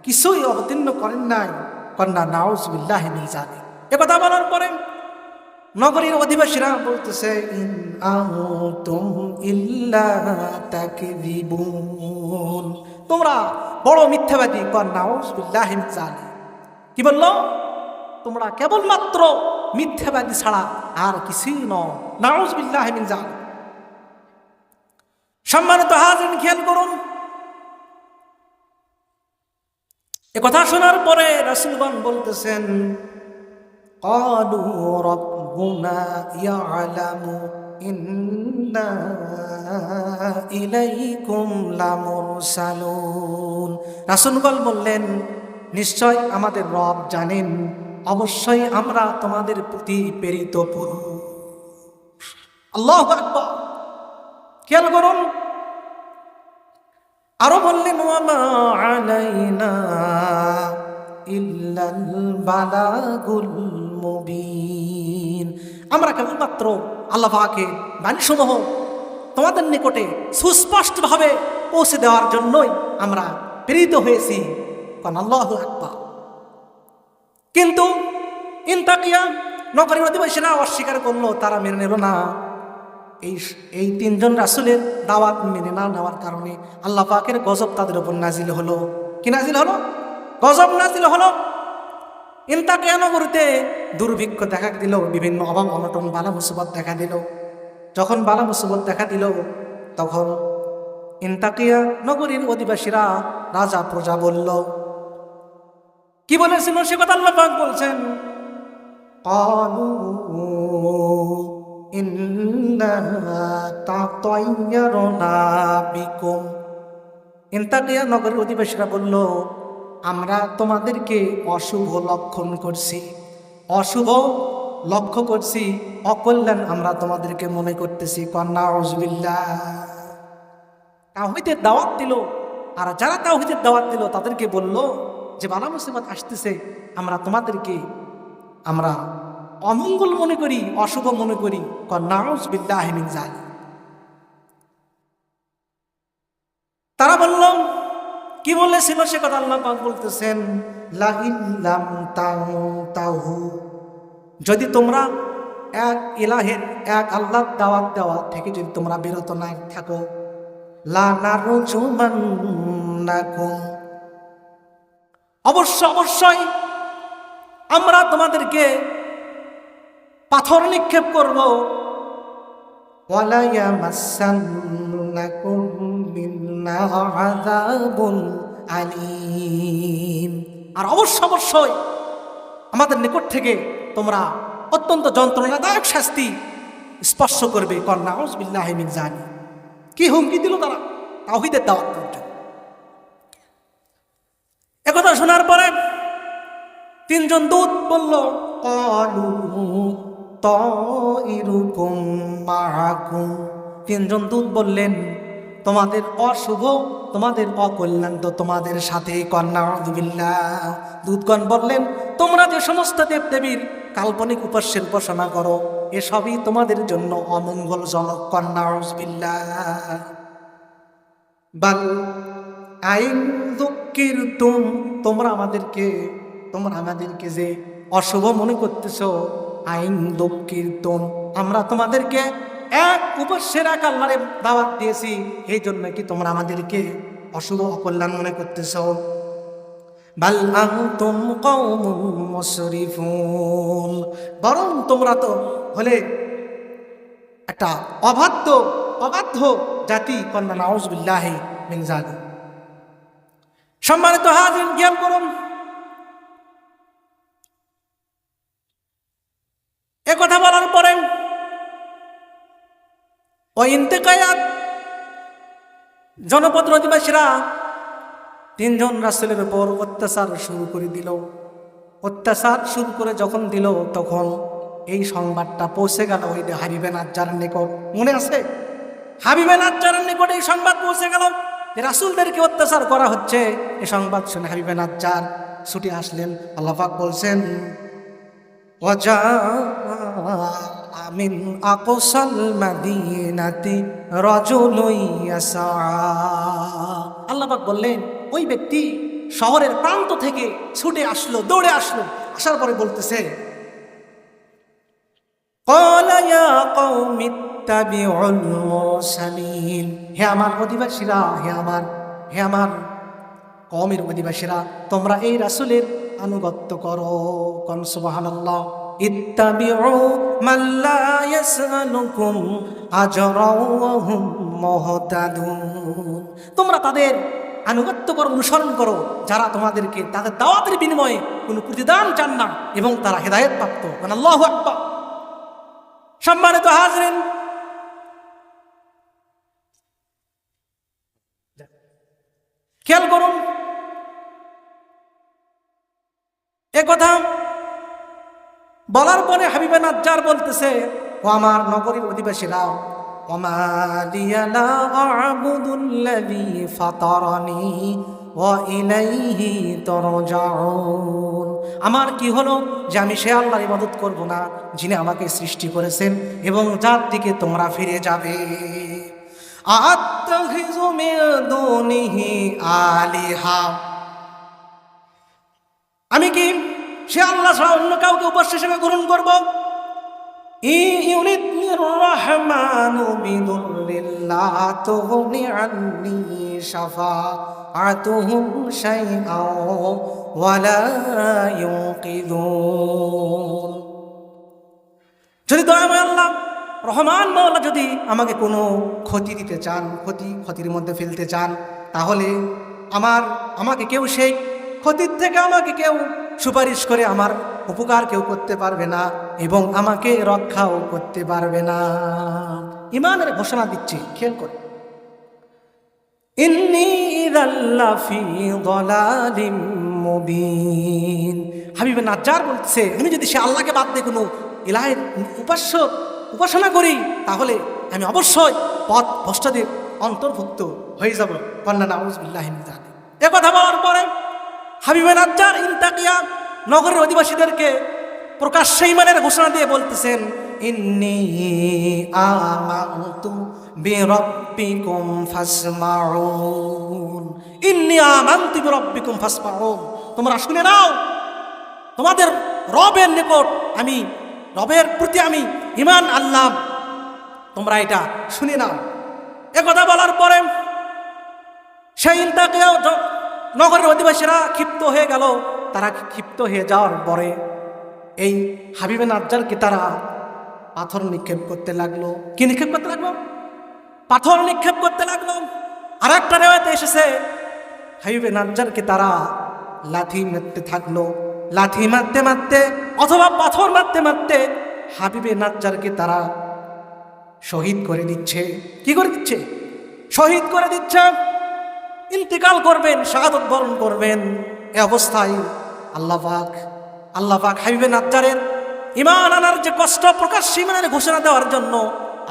Speaker 1: কিছুই অবতীর্ণ করেন নাই। কন্যা নাউজুবিল্লাহি মিন যালিক। এ কথা বলার পরে নগরীর অধিবাসীরা বলতেছে, ইন আনতুম ইল্লা তাকযিবুন, তোমরা বড় মিথ্যাবাদী। কন্যা নাউজুবিল্লাহি মিন যালিক। কি বললো? তোমরা কেবলমাত্র মিথ্যাবাদী ছাড়া আর কিছুই নও। নাউজুবিল্লাহি মিন যালিক। সম্মানিত হাজিরিন, খেয়াল করুন, এ কথা শোনার পরে রাসূলগণ বলতেছেন, ক্বালু রাব্বুনা ইয়ালামু ইন্না ইলাইকুম লামুরসালুন। রাসূলগণ বললেন, নিশ্চয় আমাদের রব জানেন, অবশ্যই আমরা তোমাদের প্রতি প্রেরিত পুরুষ। আল্লাহু আকবার। খেয়াল করুন, আরো বললেন, ওয়ামা আলাইনা ইল্লাল বালাগুল মুবিন, আমরা কেবলমাত্র আল্লাহ পাকের বাণীসমূহ তোমাদের নিকটে সুস্পষ্টভাবে পৌঁছে দেওয়ার জন্যই আমরা প্রেরিত হয়েছি। কারণ আল্লাহু আকবার। কিন্তু ইনতাকিয়া নগরীর অধিবাসীরা অস্বীকার করলো, তারা মেনে নিল না। এই তিনজন রাসূলের দাওয়াত মেনে না নেওয়ার কারণে আল্লাহ পাকের গজব তাদের উপর নাজিল হলো। কি নাজিল হলো? গজব নাজিল হলো। ইনতাকিয়া নগরীতে দুর্ভিক্ষ দেখা দিল, বিভিন্ন অভাব অনটন বালা মুসিবত দেখা দিল। যখন বালা মুসিবত দেখা দিল, তখন ইনতাকিয়া নগরীর অধিবাসীরা রাজা প্রজা বলল, কি বলেছিল সে কথা আল্লাহ পাক বলছেন, ক্বালু ইন্না তাতায়্যারনা বিকুম। ইনতাকিয়া নগরীর অধিবাসীরা বলল, আমরা তোমাদেরকে অশুভ লক্ষণ করছি, অশুভ লক্ষ্য করছি, অকল্যাণ আমরা তোমাদেরকে মনে করতেছি। কন্যা নাউজুবিল্লাহ। তাওহীদের দাওয়াত দিল, আর যারা তাওহীদের দাওয়াত দিল তাদেরকে বলল যে বালা মুসিবত আসতেছে, আমরা তোমাদেরকে আমরা অমঙ্গল মনে করি, অশুভ মনে করি। কন্যা নাউজুবিল্লাহি মিন যালিক। তারা বলল, কি বলেছিল সে কথা আল্লাহ পাক বলতেছেন, লা ইল্লাম তানতাহু, যদি তোমরা এক ইলাহের, এক আল্লাহর দাওয়াত দেওয়া থেকে যদি তোমরা বিরত না থাকো, লা নারজুমান্নাকুম, অবশ্যই আমরা তোমাদেরকে পাথর নিক্ষেপ করব। ওয়ালা ইয়ামাসসান্নাকুম মিন্না আযাবুন আলীম, আর অবশ্যই আমাদের নিকট থেকে তোমরা অত্যন্ত যন্ত্রণাদায়ক শাস্তি স্পর্শ করবে। কন্যা নাউজুবিল্লাহি মিন যালিক। কি হুমকি দিল তারা তাওহীদের দাওয়াত দিতে। একথা শোনার পরে তিনজন দূত বলল, ক্বালু তাইরুকুম মাআকুম। তিনজন দূত বললেন, তোমাদের অশুভ, তোমাদের অকল্যাণ তো তোমাদের সাথে। কন্যা নাউজুবিল্লাহ। দূতগণ বললেন, তোমরা যে সমস্ত দেবদেবীর কাল্পনিক উপাস্যের উপাসনা করো, এসবই তোমাদের জন্য অমঙ্গলজনক। কন্যা নাউজুবিল্লাহ। বাল আইন যুক্কিরতুম, তোমরা আমাদেরকে যে অশুভ মনে করতেছ, আইন যুক্কিরতুম, আমরা তোমাদেরকে এক উপাস্যের এক আল্লাহর দাওয়াত দিয়েছি, এই জন্য কি তোমরা আমাদেরকে অশুভ অকল্যাণ মনে করতেছ? বাল আনতুম কওমুন মুসরিফুন, বরং তোমরা তো হলে একটা অবাধ্য জাতি। কন্যা নাউজুবিল্লাহি মিন যালিক। সম্মানিত হাজিরিন, জ্ঞান করুন, এ কথা বলার পরে ওই ইন্তেকায়াত জনপদ অধিবাসীরা তিনজন রাসূলের উপর অত্যাচার শুরু করে দিল। অত্যাচার শুরু করে যখন দিল, তখন এই সংবাদটা পৌঁছে গেল ওই হাবিবে নাজ্জারের নিকট। মনে আছে? হাবিবে নাজ্জারের নিকট এই সংবাদ পৌঁছে গেল যে রাসূলদেরকে অত্যাচার করা হচ্ছে। এই সংবাদ শুনে হাবিবে নাজ্জার ছুটে আসলেন। আল্লাহ পাক বলছেন মিন আকসাল মাদিনাতি রাজুলুন ইয়াসআ। আল্লাহ পাক বললেন ওই ব্যক্তি শহরের প্রান্ত থেকে ছুটে আসলো, দৌড়ে আসলো। আসার পরে বলতেছে ক্বালা ইয়া কওমি ইত্তাবিউল মুরসালিন। হে আমার অধিবাসীরা, হে আমার কওমের অধিবাসীরা, তোমরা এই রাসূলের আনুগত্য করো। কোন সুবহানাল্লাহ। ইত্তাবিউ মান লা ইয়াসআলুকুম আজরাও ওয়া হুম মুহতাদুন। তোমরা তাদের আনুগত্য করো, অনুসরণ করো যারা তোমাদেরকে তাদের দাওয়াতের বিনিময়ে কোনো প্রতিদান চান না এবং তারা হেদায়েত প্রাপ্ত। আল্লাহু আকবার। সম্মানিত হাজরিন, খেয়াল করুন এ কথা বলার পরে হাবিবে নাজ্জার বলতেছে ও আমার নগরীর অধিবাসীরা, ওমা লিয়া লা আ'বুদুল্লাযী ফাতারানি ওয়া ইলাইহি তুরজাউন। আমার কি হলো যে আমি সে আল্লাহর ইবাদত করব না যিনি আমাকে সৃষ্টি করেছেন এবং যার দিকে তোমরা ফিরে যাবে। আত্তাখিযু মিন দুনিহি আলিহা। আমি কি সে আল্লাহ ছাড়া অন্য কাউকে উপাস্য হিসেবে গ্রহণ করব? ইউরিদনির রহমানু বিদুররিন লা তুগনি আন্নি শাফাআতুহুম শাইআও ওয়া লা ইউকিযুন। যদি দয়াময় আল্লাহ রহমান মাওলা যদি আমাকে কোনো ক্ষতি দিতে চান, ক্ষতির মধ্যে ফেলতে চান, তাহলে আমাকে কেউ সেই ক্ষতির থেকে আমাকে কেউ সুপারিশ করে আমার উপকার কেউ করতে পারবে না এবং আমাকে রক্ষাও করতে পারবে না। ঈমানের ঘোষণা দিচ্ছি, খেয়াল করে। ইন্নী ইযাল্লা ফি যালালিম মুবিন। হাবিবে নাজ্জার বলছে আমি যদি সে আল্লাহকে বাদ দিয়ে কোনো ইলাহের উপাসনা করি তাহলে আমি অবশ্যই পথ ভ্রষ্টদের অন্তর্ভুক্ত হয়ে যাব। কন্যা নাউযু বিল্লাহি মিন যালিক। এ কথা বলার পরে হাবিবে নাজ্জার ইনতাকিয়া নগরের অধিবাসীদেরকে প্রকাশ্যে ঈমানের ঘোষণা দিয়ে বলতেছেন ইন্নী আমানতু বিরাব্বিকুম ফাসমাউন। ইন্নী আমানতু বিরাব্বিকুম ফাসমাউন। তোমরা শুনে নাও, তোমাদের রবের নিকট রবের প্রতি আমি ঈমান আনলাম, তোমরা এটা শুনে নাও। এ কথা বলার পরে সেই ইনতাকিয়া নগরের অধিবাসীরা ক্ষিপ্ত হয়ে গেল। তারা ক্ষিপ্ত হয়ে যাওয়ার পরে এই হাবিবে নাজ্জারকে তারা পাথর নিক্ষেপ করতে লাগলো। কি নিক্ষেপ করতে লাগলো? পাথর নিক্ষেপ করতে লাগলো। আর একটা রেওয়ায়েতে এসেছে হাবিবে নাজ্জারকে তারা লাঠি মারতে থাকলো। লাঠি মারতে মারতে অথবা পাথর মারতে মারতে হাবিবে নাজ্জারকে তারা শহীদ করে দিচ্ছে। কি করে দিচ্ছে? শহীদ করে দিচ্ছে। ইন্তিকাল করবেন, শাহাদত বরণ করবেন। এ অবস্থায় আল্লাহ পাক হাবিবে নাজ্জারের ঈমান আনার যে কষ্ট প্রকাশ্যে ঈমানের ঘোষণা দেওয়ার জন্য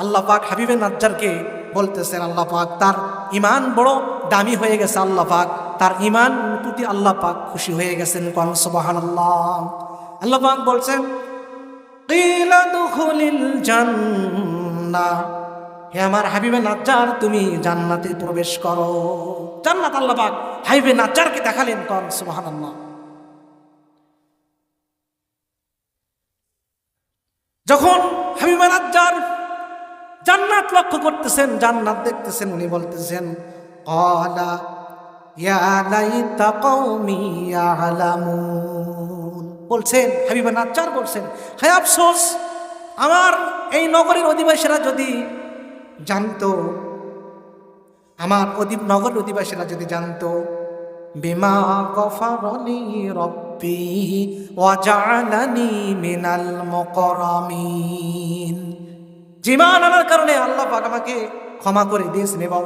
Speaker 1: আল্লাহ পাক হাবিবে নাজ্জারকে বলতেছেন, আল্লাহ পাক তার ঈমান বড় দামি হয়ে গেছে। আল্লাহ পাক তার ঈমান প্রতি আল্লাহ পাক খুশি হয়ে গেছেন। কোন সুবহানাল্লাহ। আল্লাহ পাক বলছেন কিলা দুখুলিল জান্নাহ। হে আমার হাবিবে নাজ্জার তুমি জান্নাতে প্রবেশ করো। জান্নাত আল্লাহ পাক হাবিবে নাজ্জারকে দেখালেন। কোন সুবহানাল্লাহ। যখন হাবিবে নাজ্জার জান্নাত লক্ষ্য করতেছেন, জান্নাত দেখতেছেন, উনি বলতেছেন ক্বালা ইয়া লাইতা কওমি ইয়ালামুন। বলছেন হাবিবে নাজ্জার বলছেন হে আফসোস, আমার এই নগরীর অধিবাসীরা যদি জানতো, আমার নগরের অধিবাসীরা যদি জানতো বিমা গফারলি রব্বি ওয়া জাআলানি মিনাল মুকরামিন। জীবন আনার কারণে আল্লাহ পাক আমাকে ক্ষমা করে দিয়েছেন এবং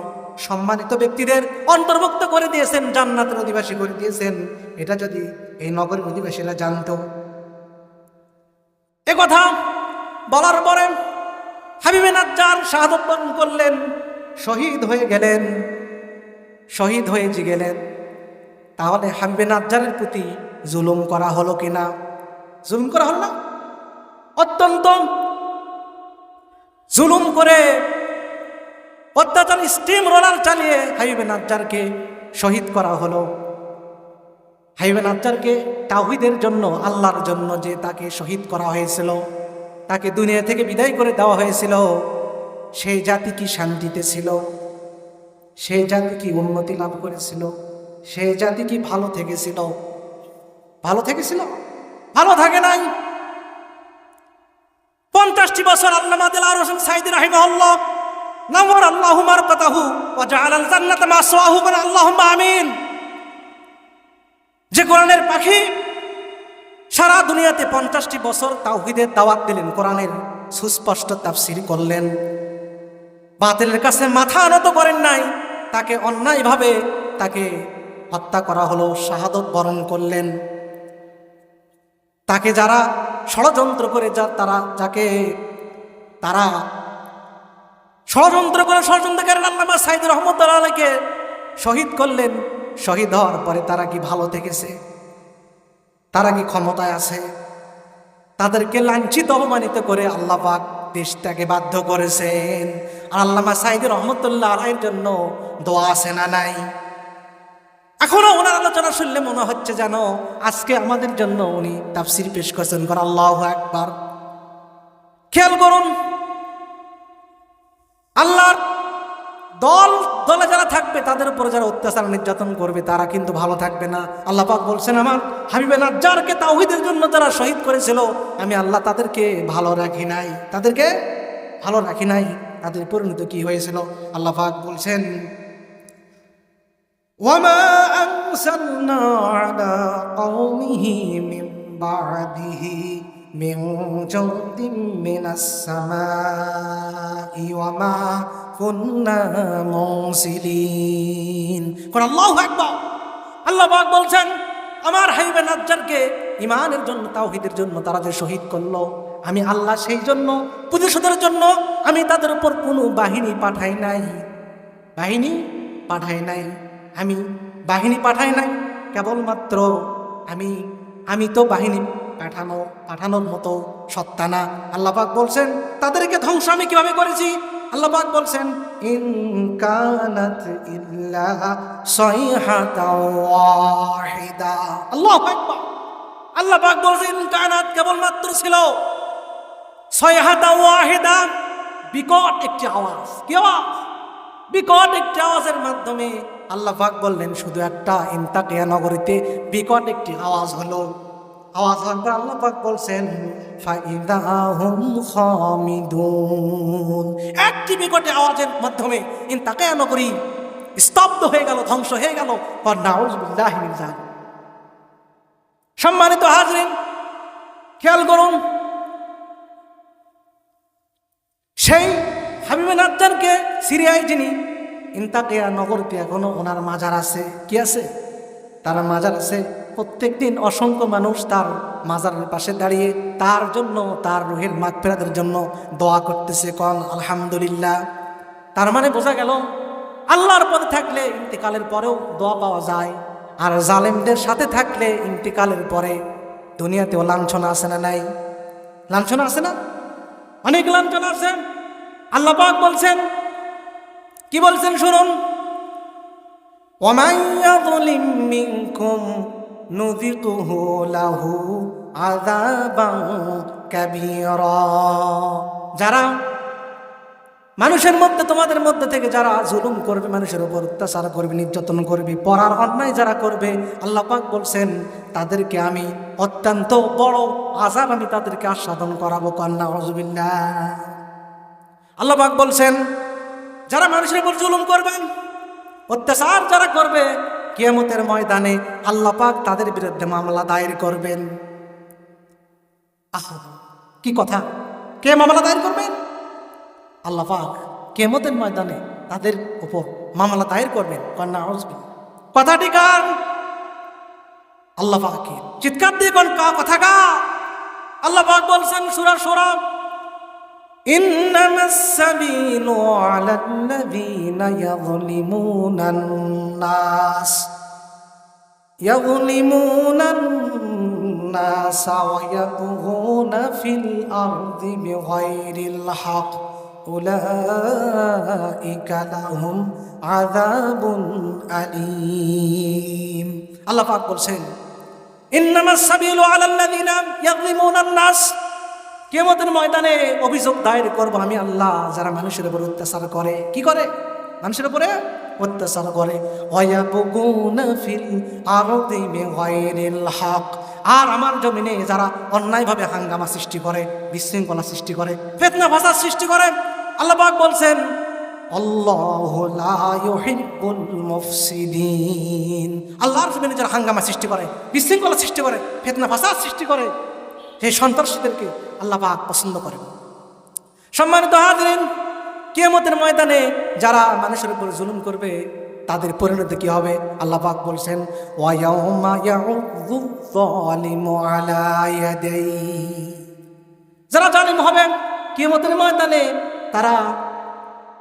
Speaker 1: সম্মানিত ব্যক্তিদের অন্তর্ভুক্ত করে দিয়েছেন, জান্নাতের অধিবাসী করে দিয়েছেন। এটা যদি এই নগরের অধিবাসীরা জানতো। এ কথা বলার পরে হাবিবে নাজ্জার শাহাদত বরণ করলেন, শহীদ হয়ে গেলেন, শহীদ হয়ে গেলেন। তাহলে হাবিবে নাজ্জারের প্রতি জুলুম করা হলো কিনা? জুলুম করা হলো না? অত্যন্ত জুলুম করে, অত্যাচার স্টিম রোলার চালিয়ে হাবিবে নাজ্জারকে শহীদ করা হলো। হাবিবে নাজ্জারকে তাওহীদের জন্য, আল্লাহর জন্য যে তাকে শহীদ করা হয়েছিল, তাকে দুনিয়া থেকে বিদায় করে দেওয়া হয়েছিল, সেই জাতি কি শান্তিতে ছিল? সেই জাতি কি উন্নতি লাভ করেছিল? সেই জাতি কি ভালো থেকেছিল? ভালো থেকেছিল? ভালো থাকে নাই। 50টি বছর আল্লামা দিলওয়ার হোসেন সাঈদী রাহিমাহুল্লাহ নাওয়ার আল্লাহু মারকাতাহু ওয়া জাআলাল জান্নাতা মাসওয়াহু, বলেন আল্লাহুম্মা আমিন। যে কোরআনের পাখি সারা দুনিয়াতে 50টি বছর তাওহীদের দাওয়াত দিলেন, কোরআনের সুস্পষ্ট তাফসীর করলেন, বাতিলের কাছে মাথা নত করেন নাই, তাকে অন্যায়ভাবে তাকে হত্যা করা হলো, শাহাদত বরণ করলেন। তাকে যারা ষড়যন্ত্র করে তারা ষড়যন্ত্র করেন আল্লামা সাঈদী রাহমাতুল্লাহ আলাইহিকে শহীদ করলেন। শহীদ হওয়ার পরে তারা কি ভালো থেকেছে? তারা কি ক্ষমতায় আছে? তাদেরকে লাঞ্ছিত অপমানিত করে আল্লাহ পাক দেশটাকে বাধ্য করেছেন। আর আল্লামা সাঈদী রাহমাতুল্লাহ আলাইহির জন্য দোয়া আছে না নাই? এখনো ওনার আলোচনা শুনলে মনে হচ্ছে যেন আজকে আমাদের জন্য উনি তাফসীর পেশ করছেন। আল্লাহু আকবার। খেয়াল করুন, আল্লাহর দলে যারা থাকবে, তাদের উপরে যারা অত্যাচার নির্যাতন করবে, তারা কিন্তু ভালো থাকবে না। আল্লাহ পাক বলছেন, আমার হাবিবে নাজ্জারকে তাওহীদের জন্য যারা শহীদ করেছিল, আমি আল্লাহ তাদেরকে ভালো রাখি নাই, তাদেরকে ভালো রাখি নাই। তাদের পরিণতি কি হয়েছিল? আল্লাহ পাক বলছেন, ওয়ামা আরসালনা আলা কওমিহি মিন বা'দিহি মিন জাওদিন মিনাস সামাই ওয়ামা কুন্না মুরসিলিন। আল্লাহু আকবার। আল্লাহ পাক বলছেন, আমার হাবিবে নাজ্জারকে ঈমানের জন্য, তাওহীদের জন্য তারা যে শহীদ করলো, আমি আল্লাহ সেই জন্য প্রতিশোধের জন্য আমি তাদের উপর কোনো বাহিনী পাঠাই নাই। আমি বাহিনী পাঠাই নাই। কেবলমাত্র আমি তো বাহিনী পাঠানোর মতো সত্তা না। আল্লাহ পাক বলছেন, তাদেরকে ধ্বংস আমি কিভাবে করেছি? আল্লাহ পাক বলছেন, ইন কানাত ইল্লা সাইহাতাও ওয়াহিদা। আল্লাহু আকবার। আল্লাহ পাক বলছেন, ইন কানাত কেবলমাত্র ছিল, সাইহাতাও ওয়াহিদা বিকট একটি আওয়াজ। কি আওয়াজ? বিকট একটি আওয়াজের মাধ্যমে আল্লাহ পাক বললেন, শুধু একটা ইনতাকিয়া নগরীতে বিকট একটি আওয়াজ হলো। আওয়াজ হওয়ার পর আল্লাহ পাক বলছেন, ফাইদা হুম খামিদুন। একটি বিকট আওয়াজের মাধ্যমে ইনতাকিয়া নগরী স্তব্ধ হয়ে গেল, ধ্বংস হয়ে গেল। নাউযুবিল্লাহি মিন যালিক। সম্মানিত হাজরিন, খেয়াল করুন, সেই হাবিবে নাজ্জারকে সিরিয়ায় যিনি ইনতাকিয়া নগরীতে এখনো ওনার মাজার আছে। কি আছে? তার মাজার আছে। প্রত্যেক দিন অসংখ্য মানুষ তার মাজারের পাশে দাঁড়িয়ে তার জন্য, তার রুহের মাগফিরাতের জন্য দোয়া করতেছে। কোন আলহামদুলিল্লাহ। তার মানে বোঝা গেল, আল্লাহর পথে থাকলে ইন্তেকালের পরেও দোয়া পাওয়া যায়, আর জালেমদের সাথে থাকলে ইন্তেকালের পরে দুনিয়াতেও লাঞ্ছনা আছে না নাই? লাঞ্ছনা আছে না? অনেক লাঞ্ছনা আছে। আল্লাহ পাক বলছেন, কি বলছেন শুনুন, ওয়ামান ইয়াযলিম মিনকুম নুযিকুহু লাহু আযাবান কাবীরা। যারা মানুষের মধ্যে, তোমাদের মধ্যে থেকে যারা জুলুম করবে, মানুষের উপর অত্যাচার করবে, নির্যাতন করবে, পরার অন্যায় যারা করবে, আল্লাহ পাক বলছেন তাদেরকে আমি অত্যন্ত বড় আযাব আমি তাদেরকে আস্বাদন করাবো। নাউযুবিল্লাহ। আল্লাহ পাক বলছেন, যারা মানুষের উপর জুলুম করবেন, অত্যাচার যারা করবে, কিয়ামতের ময়দানে আল্লাহ পাক তাদের বিরুদ্ধে মামলা দায়ের করবেন। কি কথা! কে মামলা দায়ের করবেন? আল্লাহ পাক কিয়ামতের ময়দানে তাদের উপর মামলা দায়ের করবেন। কথাটি কার? আল্লাহ পাকের। চিৎকার দিয়ে কোন কথা কা? আল্লাহ পাক বলছেন সূরা শূরা ইন্নামাস সাবিলু আলাল্লাযীনা ইয়াযলিমুনান নাস ওয়া ইয়াবগুনা ফিল আরদি বিগাইরিল হক উলাইকা লাহুম আযাবুন আলীম। আল্লাহ পাক বলছেন, ইন্নামাস সাবিলু আলাল্লাযীনা ইয়াযলিমুনান নাস, কিয়ামতের ময়দানে অভিযোগ দায়ের করব আমি আল্লাহ যারা মানুষের উপর অত্যাচার করে। কি করে? মানুষের উপরে অত্যাচার করে। ওয়ায়াবগুনা ফিল আরদি বিগাইরিল হক, আর আমার জমিনে যারা অন্যায়ভাবে হাঙ্গামা সৃষ্টি করে, বিশৃঙ্খলা সৃষ্টি করে, ফিতনা ফাসাদ সৃষ্টি করে। আল্লাহ পাক বলছেন, আল্লাহু লা ইউহিব্বুল মুফসিদিন, আল্লাহর জমিনে যারা হাঙ্গামা সৃষ্টি করে, বিশৃঙ্খলা সৃষ্টি করে, ফিতনা ফাসাদ সৃষ্টি করে, সেই সন্ত্রাসীদেরকে আল্লাহ পাক পছন্দ করেন। সম্মানিত হাজিরিন, কিয়ামতের ময়দানে যারা মানুষের উপর জুলুম করবে তাদের পরিণতি কি হবে? আল্লাহ পাক বলছেন, ওয়া ইয়াউমা ইয়াউযু যালিমু আলা ইয়াদাইহি, যারা জালিম হবে কিয়ামতের ময়দানে তারা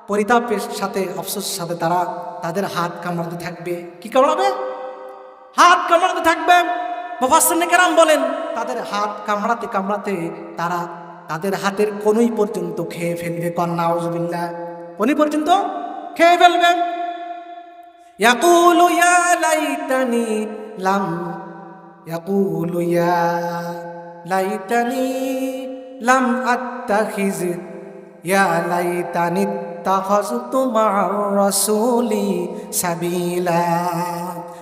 Speaker 1: পরিতাপের সাথে, আফসোসের সাথে তারা তাদের হাত কামড়াতে থাকবে। কি কামড়াবে? হাত কামড়াতে থাকবে। মুফাসসিরিনে কেরাম বলেন, তাদের হাত কামড়াতে কামড়াতে তারা তাদের হাতের কনুই পর্যন্ত খেয়ে ফেলবে। কন্যা আউযুবিল্লাহ, কনুই পর্যন্ত খেয়ে ফেলবে। ইয়াকুলু ইয়া লাইতানি লাম আত্তাখিজ ইয়া লাইতানি ইত্তাখাযতু মা'আর রাসূলি সাবিলা।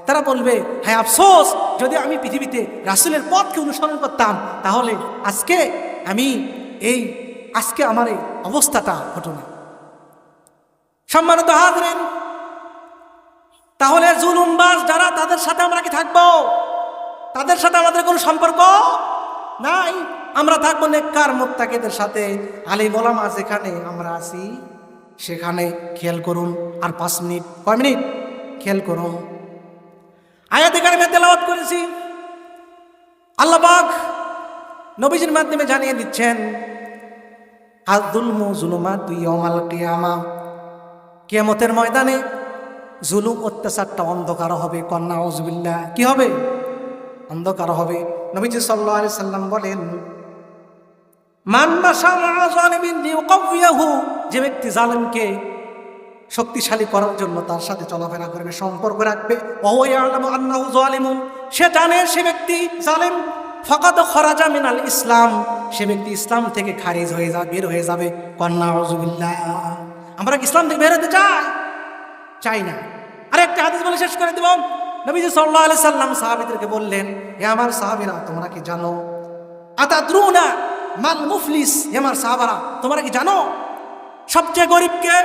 Speaker 1: তারা বলবে, হ্যাঁ আফসোস, যদি আমি পৃথিবীতে রাসূলের পথকে অনুসরণ করতাম তাহলে আজকে আমার এই অবস্থাটা হতো না। সম্মানিত হাজিরিন, তাহলে জুলুমবাজ যারা, তাদের সাথে আমরা কি থাকবো? তাদের সাথে আমাদের কোনো সম্পর্ক নাই। আমরা থাকবো নেককার মুত্তাকিদের সাথে। আলিম ওলামা যেখানে আমরা আছি সেখানে খেয়াল করুন। আর 5 মিনিট, কয় মিনিট খেয়াল করুন। আয়াতে কারিমে তেলাওয়াত করেছি, আল্লাহ পাক নবীজির মাধ্যমে জানিয়ে দিচ্ছেন, আয-যুলমু যুলুমাতু ইয়াউমাল কিয়ামা, কিয়ামতের ময়দানে জুলুম অত্যাচারটা অন্ধকার হবে। কন্যা আউযুবিল্লাহ, কি হবে? অন্ধকার হবে। নবীজি সাল্লাল্লাহু আলাইহি সাল্লাম বলেন, মান মাশা মা'a যালিমিন লিইউকাউইয়াহু, যে ব্যক্তি জালেমকে শক্তিশালী করার জন্য তার সাথে চলাফেরা করবে, সম্পর্ক রাখবে, ওয়া হুয়া ইয়ালামু আন্নাহু যালিমুন, সে জানে সে ব্যক্তি জালেম, ফাকাদ খারাজা মিনাল ইসলাম, সে ব্যক্তি ইসলাম থেকে খারিজ হয়ে যাবে, বের হয়ে যাবে। কন্যা আউযুবিল্লাহ। আমরা কি ইসলাম থেকে বের হতে চাই না? আরেকটা হাদিস বলে শেষ করে দেব। নবীজি সাল্লাল্লাহু আলাইহি সাল্লাম সাহাবীদেরকে বললেন, হে আমার সাহাবীরা, তোমরা কি জানো, আতাদরুনা মাল মুফলিস, হে আমার সাহাবারা, তোমরা কি জানো সবচেয়ে গরিব কে?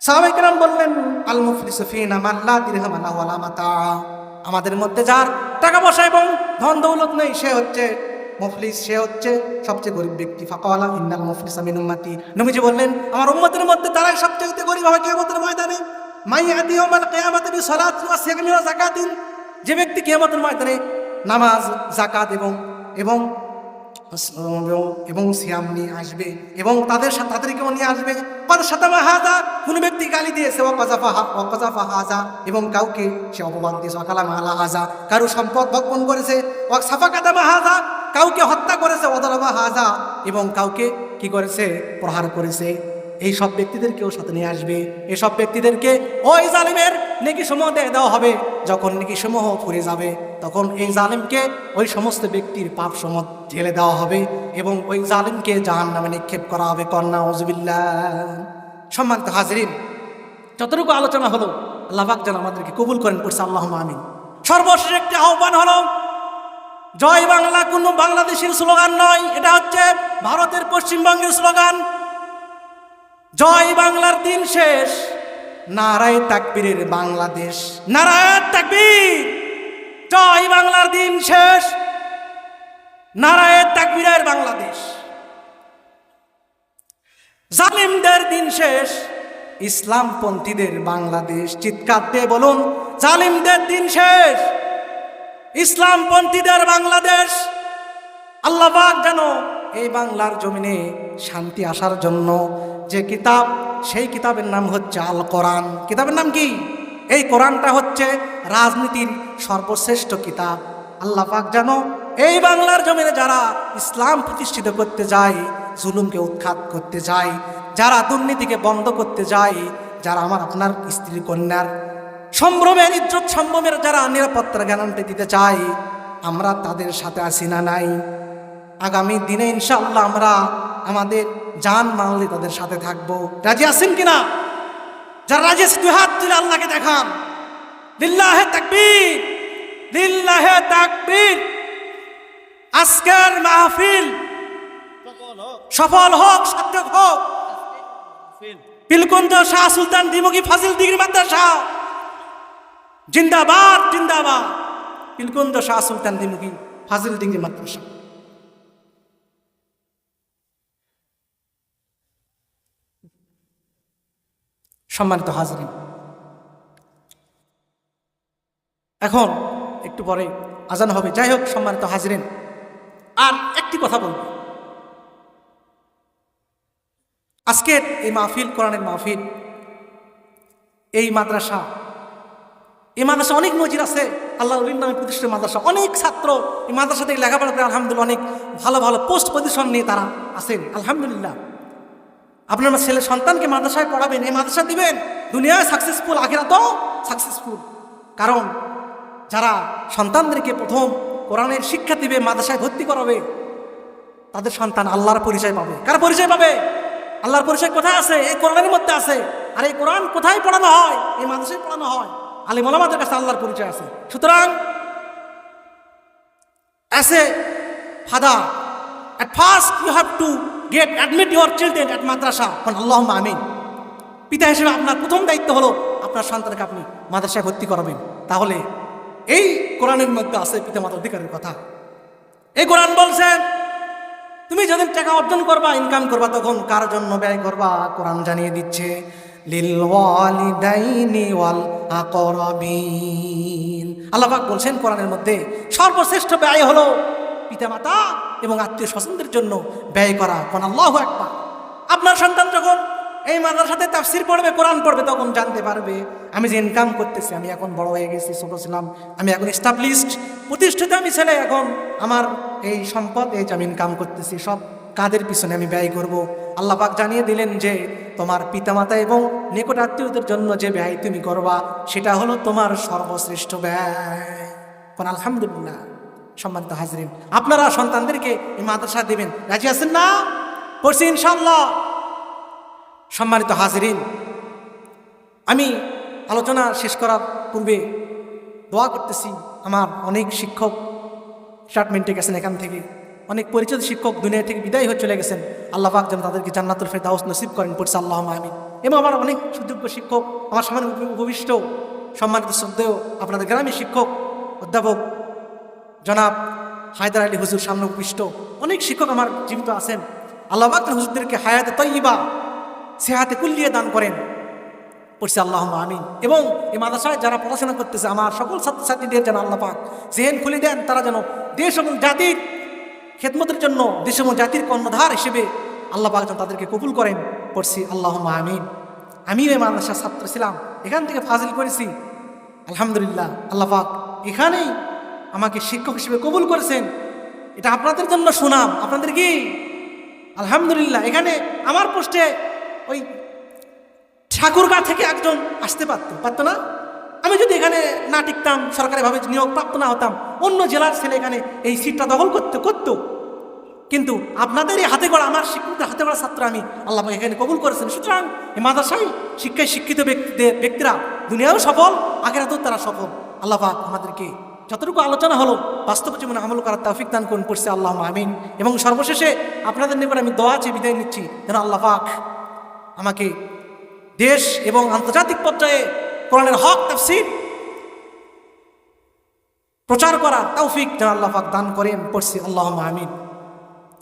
Speaker 1: সাহাবায়ে কেরাম বললেন, আল মুফলিসু ফিনা মান লা দিরহাম ওয়ালা মাতা, আমাদের মধ্যে যার টাকা পয়সা এবং ধন দৌলত নেই সে হচ্ছে মুফলিস, সে হচ্ছে সবচেয়ে গরিব ব্যক্তি। ফাকালা ইন্নাল মুফলিসা মিন উম্মতি, নবীজি বললেন, আমার উম্মতের মধ্যে তারাই সবচেয়ে গরিব হবে কিয়ামতের ময়দানে। মাইয়াতি ইয়াউমাল কিয়ামাতি বিসালাতিন ওয়া সিয়ামিন ওয়া যাকাতিন, যে ব্যক্তি কিয়ামতের ময়দানে নামাজ, যাকাত এবং সিয়াম নিয়ে আসবে এবং তাদেরকেও নিয়ে আসবে। কদ শাতামা হাযা, কোন ব্যক্তি গালি দিয়েছে, ওয়া কাযাফা হাযা, এবং কাউকে সে অপবাদ দিয়েছে, ওয়া কালামা আলা হাযা, কারো সম্পদ ভক্ষণ করেছে, ওয়া সাফাকা দামা হাযা, কাউকে হত্যা করেছে, ওয়া দারাবা হাযা, এবং কাউকে কি করেছে? প্রহার করেছে। এই সব ব্যক্তিদেরকেও সাথে নিয়ে আসবে। এসব ব্যক্তিদেরকে ওই জালিমের নেকি সমূহ দেওয়া হবে। যখন নেকি সমূহ ফুরে যাবে তখন এই জালিমকে ওই সমস্ত ব্যক্তির পাপ সমূহ ঢেলে দেওয়া হবে এবং ওই জালিমকে জাহান্নামে নিক্ষেপ করা হবে। কন্যা আউযুবিল্লাহ। সম্মানিত হাজিরিন, যতটুকু আলোচনা হলো আল্লাহ পাক যেন আমাদেরকে কবুল করেন, করছে আল্লাহুম্মা আমিন। সর্বশেষ একটি আহ্বান হলো, জয় বাংলা কোনো বাংলাদেশের স্লোগান নয়, এটা হচ্ছে ভারতের পশ্চিমবঙ্গের স্লোগান। জয় বাংলার দিন শেষ, নারায়ে তাকবীরের বাংলাদেশ, নারায়ে তাকবীর। জয় বাংলার দিন শেষ, নারায়ে তাকবীরের বাংলাদেশ। জালিমদের দিন শেষ, ইসলামপন্থীদের বাংলাদেশ। চিৎকার দিয়ে বলুন, জালিমদের দিন শেষ, ইসলামপন্থীদের বাংলাদেশ। আল্লাহ পাক যেন এই বাংলার জমিনে শান্তি আসার জন্য যে কিতাব, সেই কিতাবের নাম হচ্ছে আল কোরআন। কিতাবের নাম কি? এই কোরআনটা হচ্ছে রাজনীতির সর্বশ্রেষ্ঠ কিতাব। আল্লাহ পাক জানো এই বাংলার জমিনে যারা ইসলাম প্রতিষ্ঠিত করতে যায়, জুলুমকে উৎখাত করতে যায়, যারা দুর্নীতিকে বন্ধ করতে যায়, যারা আমার আপনার স্ত্রী কন্যার সম্ভ্রমের ইজ্জত সম্ভ্রমের যারা নিরাপত্তার গ্যারান্টি দিতে চায়, আমরা তাদের সাথে আসি না নাই? আগামী দিনে ইনশাআল্লাহ আমরা আমাদের জান মানলে তাদের সাথে থাকবো। রাজি আছেন কিনা? যারা রাজি আছে দুই হাত তুলে আল্লাহকে দেখান। লিল্লাহে তাকবীর, লিল্লাহে তাকবীর। আজকের মাহফিল সফল হোক, সার্থক হোক। পিলকুন্দ শাহ সুলতান দ্বিমুখী ফাজিল ডিগ্রি মাদ্রাসা জিন্দাবাদ, জিন্দাবাদ। পিলকুন্দ শাহ সুলতান দ্বিমুখী ফাজিল ডিগ্রি মাদ্রাসা। সম্মানিত হাজরিন, এখন একটু পরে আজান হবে। যাই হোক সম্মানিত হাজরিন, আর একটি কথা বলবো। আজকের এই মাহফিল, কোরআনের মাহফিল, এই মাদ্রাসা অনেক মসজিদ আছে, আল্লাহ নবীর নামে প্রতিষ্ঠিত মাদ্রাসা। অনেক ছাত্র এই মাদ্রাসা থেকে লেখাপড়া করে আলহামদুলিল্লাহ অনেক ভালো ভালো পোস্ট পজিশন নিয়ে তারা আছেন আলহামদুলিল্লাহ। আপনার ছেলে সন্তানকে মাদ্রাসায় পড়াবেন, এই মাদ্রাসা দিবেন, দুনিয়ায় সাকসেসফুল, আখিরাতেও সাকসেসফুল। কারণ যারা সন্তানদেরকে প্রথম কোরআনের শিক্ষা দিবে, মাদ্রাসায় ভর্তি করাবে, তাদের সন্তান আল্লাহর পরিচয় পাবে। কার পরিচয় পাবে? আল্লাহর পরিচয় কোথায় আছে? এই কোরআনের মধ্যে আছে। আর এই কোরআন কোথায় পড়ানো হয়? এই মাদ্রাসায় পড়ানো হয়। আলিম ওলামাদের কাছে আল্লাহর পরিচয় আছে। সুতরাং as a father, at first you have to admit your children at madrasa. Allahumma amin. পিতা হিসেবে আপনার প্রথম দায়িত্ব হলো আপনার সন্তানকে আপনি মাদ্রাসায় ভর্তি করাবেন। তাহলে এই কোরআনের মধ্যে আছে পিতামাতার অধিকারের কথা। এই কোরআন বলছেন তুমি যখন টাকা অর্জন করবা, ইনকাম করবা, তখন কার জন্য ব্যয় করবা? কোরআন জানিয়ে দিচ্ছে লিল ওয়ালিদাইনি ওয়াল আকরাবিন। আল্লাহ পাক বলছেন কোরআনের মধ্যে সর্বশ্রেষ্ঠ ব্যয় হলো পিতামাতা এবং আত্মীয় স্বজনদের জন্য ব্যয় করা। কোন আল্লাহু আকবার। আপনার সন্তান যখন এই মাদ্রাসাতে তাফসীর পড়বে, কোরআন পড়বে, তখন জানতে পারবে আমি যে ইনকাম করতেছি, আমি এখন বড় হয়ে গেছি, ছোট ছিলাম, আমি এখন এস্টাবলিশড, প্রতিষ্ঠিত আমি ছেলে, এখন আমার এই সম্পদ, এই যে আমি ইনকাম করতেছি, সব কাদের পিছনে আমি ব্যয় করব। আল্লাহ পাক জানিয়ে দিলেন যে তোমার পিতামাতা এবং নিকট আত্মীয়দের জন্য যে ব্যয় তুমি করবা, সেটা হলো তোমার সর্বশ্রেষ্ঠ ব্যয়। কোন আলহামদুলিল্লাহ। সম্মানিত হাজরিন, আপনারা সন্তানদেরকে এই মাদ্রাসা দেবেন, রাজি আছেন না? পড়ছি ইনশাআল্লাহ। সম্মানিত হাজরিন, আমি আলোচনা শেষ করার পূর্বে দোয়া করতেছি। আমার অনেক শিক্ষক রিটায়ারমেন্টে গেছেন, এখান থেকে অনেক পরিচিত শিক্ষক দুনিয়া থেকে বিদায় হয়ে চলে গেছেন। আল্লাহ পাক যেন তাদেরকে জান্নাতুল ফেরদাউস নসিব করেন, পড়ছে আল্লাহুম্মা আমিন। এবং আমার অনেক সুযোগ্য শিক্ষক, আমার সামনে উপবিষ্ট সম্মানিত শ্রদ্ধেয় আপনাদের গ্রামীণ শিক্ষক অধ্যাপক জনাব হায়দার আলী হুজুর সামনে উপবিষ্ট অনেক শিক্ষক আমার জীবিত আছেন। আল্লাহ পাক হুজুরদেরকে হায়াতে তয়্যিবা, সেহাতে কুল্লিয়ে দান করেন, পড়ছে আল্লাহুম্মা আমিন। এবং এই মাদ্রাসায় যারা পড়াশোনা করতেছে আমার সকল ছাত্রছাত্রীদের যেন আল্লাহ পাক জেহেন খুলে দেন, তারা যেন দেশ এবং জাতির খেদমতের জন্য, দেশ এবং জাতির কর্ণধার হিসেবে আল্লাহ পাক যেন তাদেরকে কবুল করেন, পড়ছি আল্লাহুম্মা আমিন। আমিও এই মাদ্রাসার ছাত্র ছিলাম, এখান থেকে ফাজিল করেছি আলহামদুলিল্লাহ। আল্লাহ পাক এখানেই আমাকে শিক্ষক হিসেবে কবুল করেছেন। এটা আপনাদের জন্য সুনাম। আপনাদের কি আলহামদুলিল্লাহ। এখানে আমার পোস্টে ওই ঠাকুরগাঁ থেকে একজন আসতে পারতো না? আমি যদি এখানে না টিকতাম, সরকারিভাবে নিয়োগ প্রাপ্ত না হতাম, অন্য জেলার ছেলে এখানে এই সিটটা দখল করতো। কিন্তু আপনাদের এই হাতে গড়া, আমার শিক্ষকদের হাতে গড়া ছাত্র আমি, আল্লাহ পাক এখানে কবুল করেছেন। সুতরাং এই মাদ্রাসায় শিক্ষায় শিক্ষিত ব্যক্তিরা দুনিয়াও সফল, আখিরাতেও তারা সফল। আল্লাহ পাক আমাদেরকে যতটুকু আলোচনা হলো বাস্তব জীবনে আমল করার তৌফিক দান করুন, পড়ছে আল্লাহুম্মা আমিন। এবং সর্বশেষে আপনাদের নিকট আমি দোয়া চেয়ে বিদায় নিচ্ছি, যেন আল্লাহ পাক আমাকে দেশ এবং আন্তর্জাতিক পর্যায়ে কোরআনের হক তাফসীর প্রচার করার তৌফিক যেন আল্লাহ পাক দান করেন, পড়ছি আল্লাহুম্মা আমিন।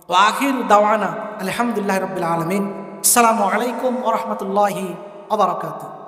Speaker 1: ওয়া আখিরু দাওয়ানা আলহামদুলিল্লাহি রাব্বিল আলামিন। আসসালামু আলাইকুম ওয়া রাহমাতুল্লাহি ওয়া বারাকাতুহু।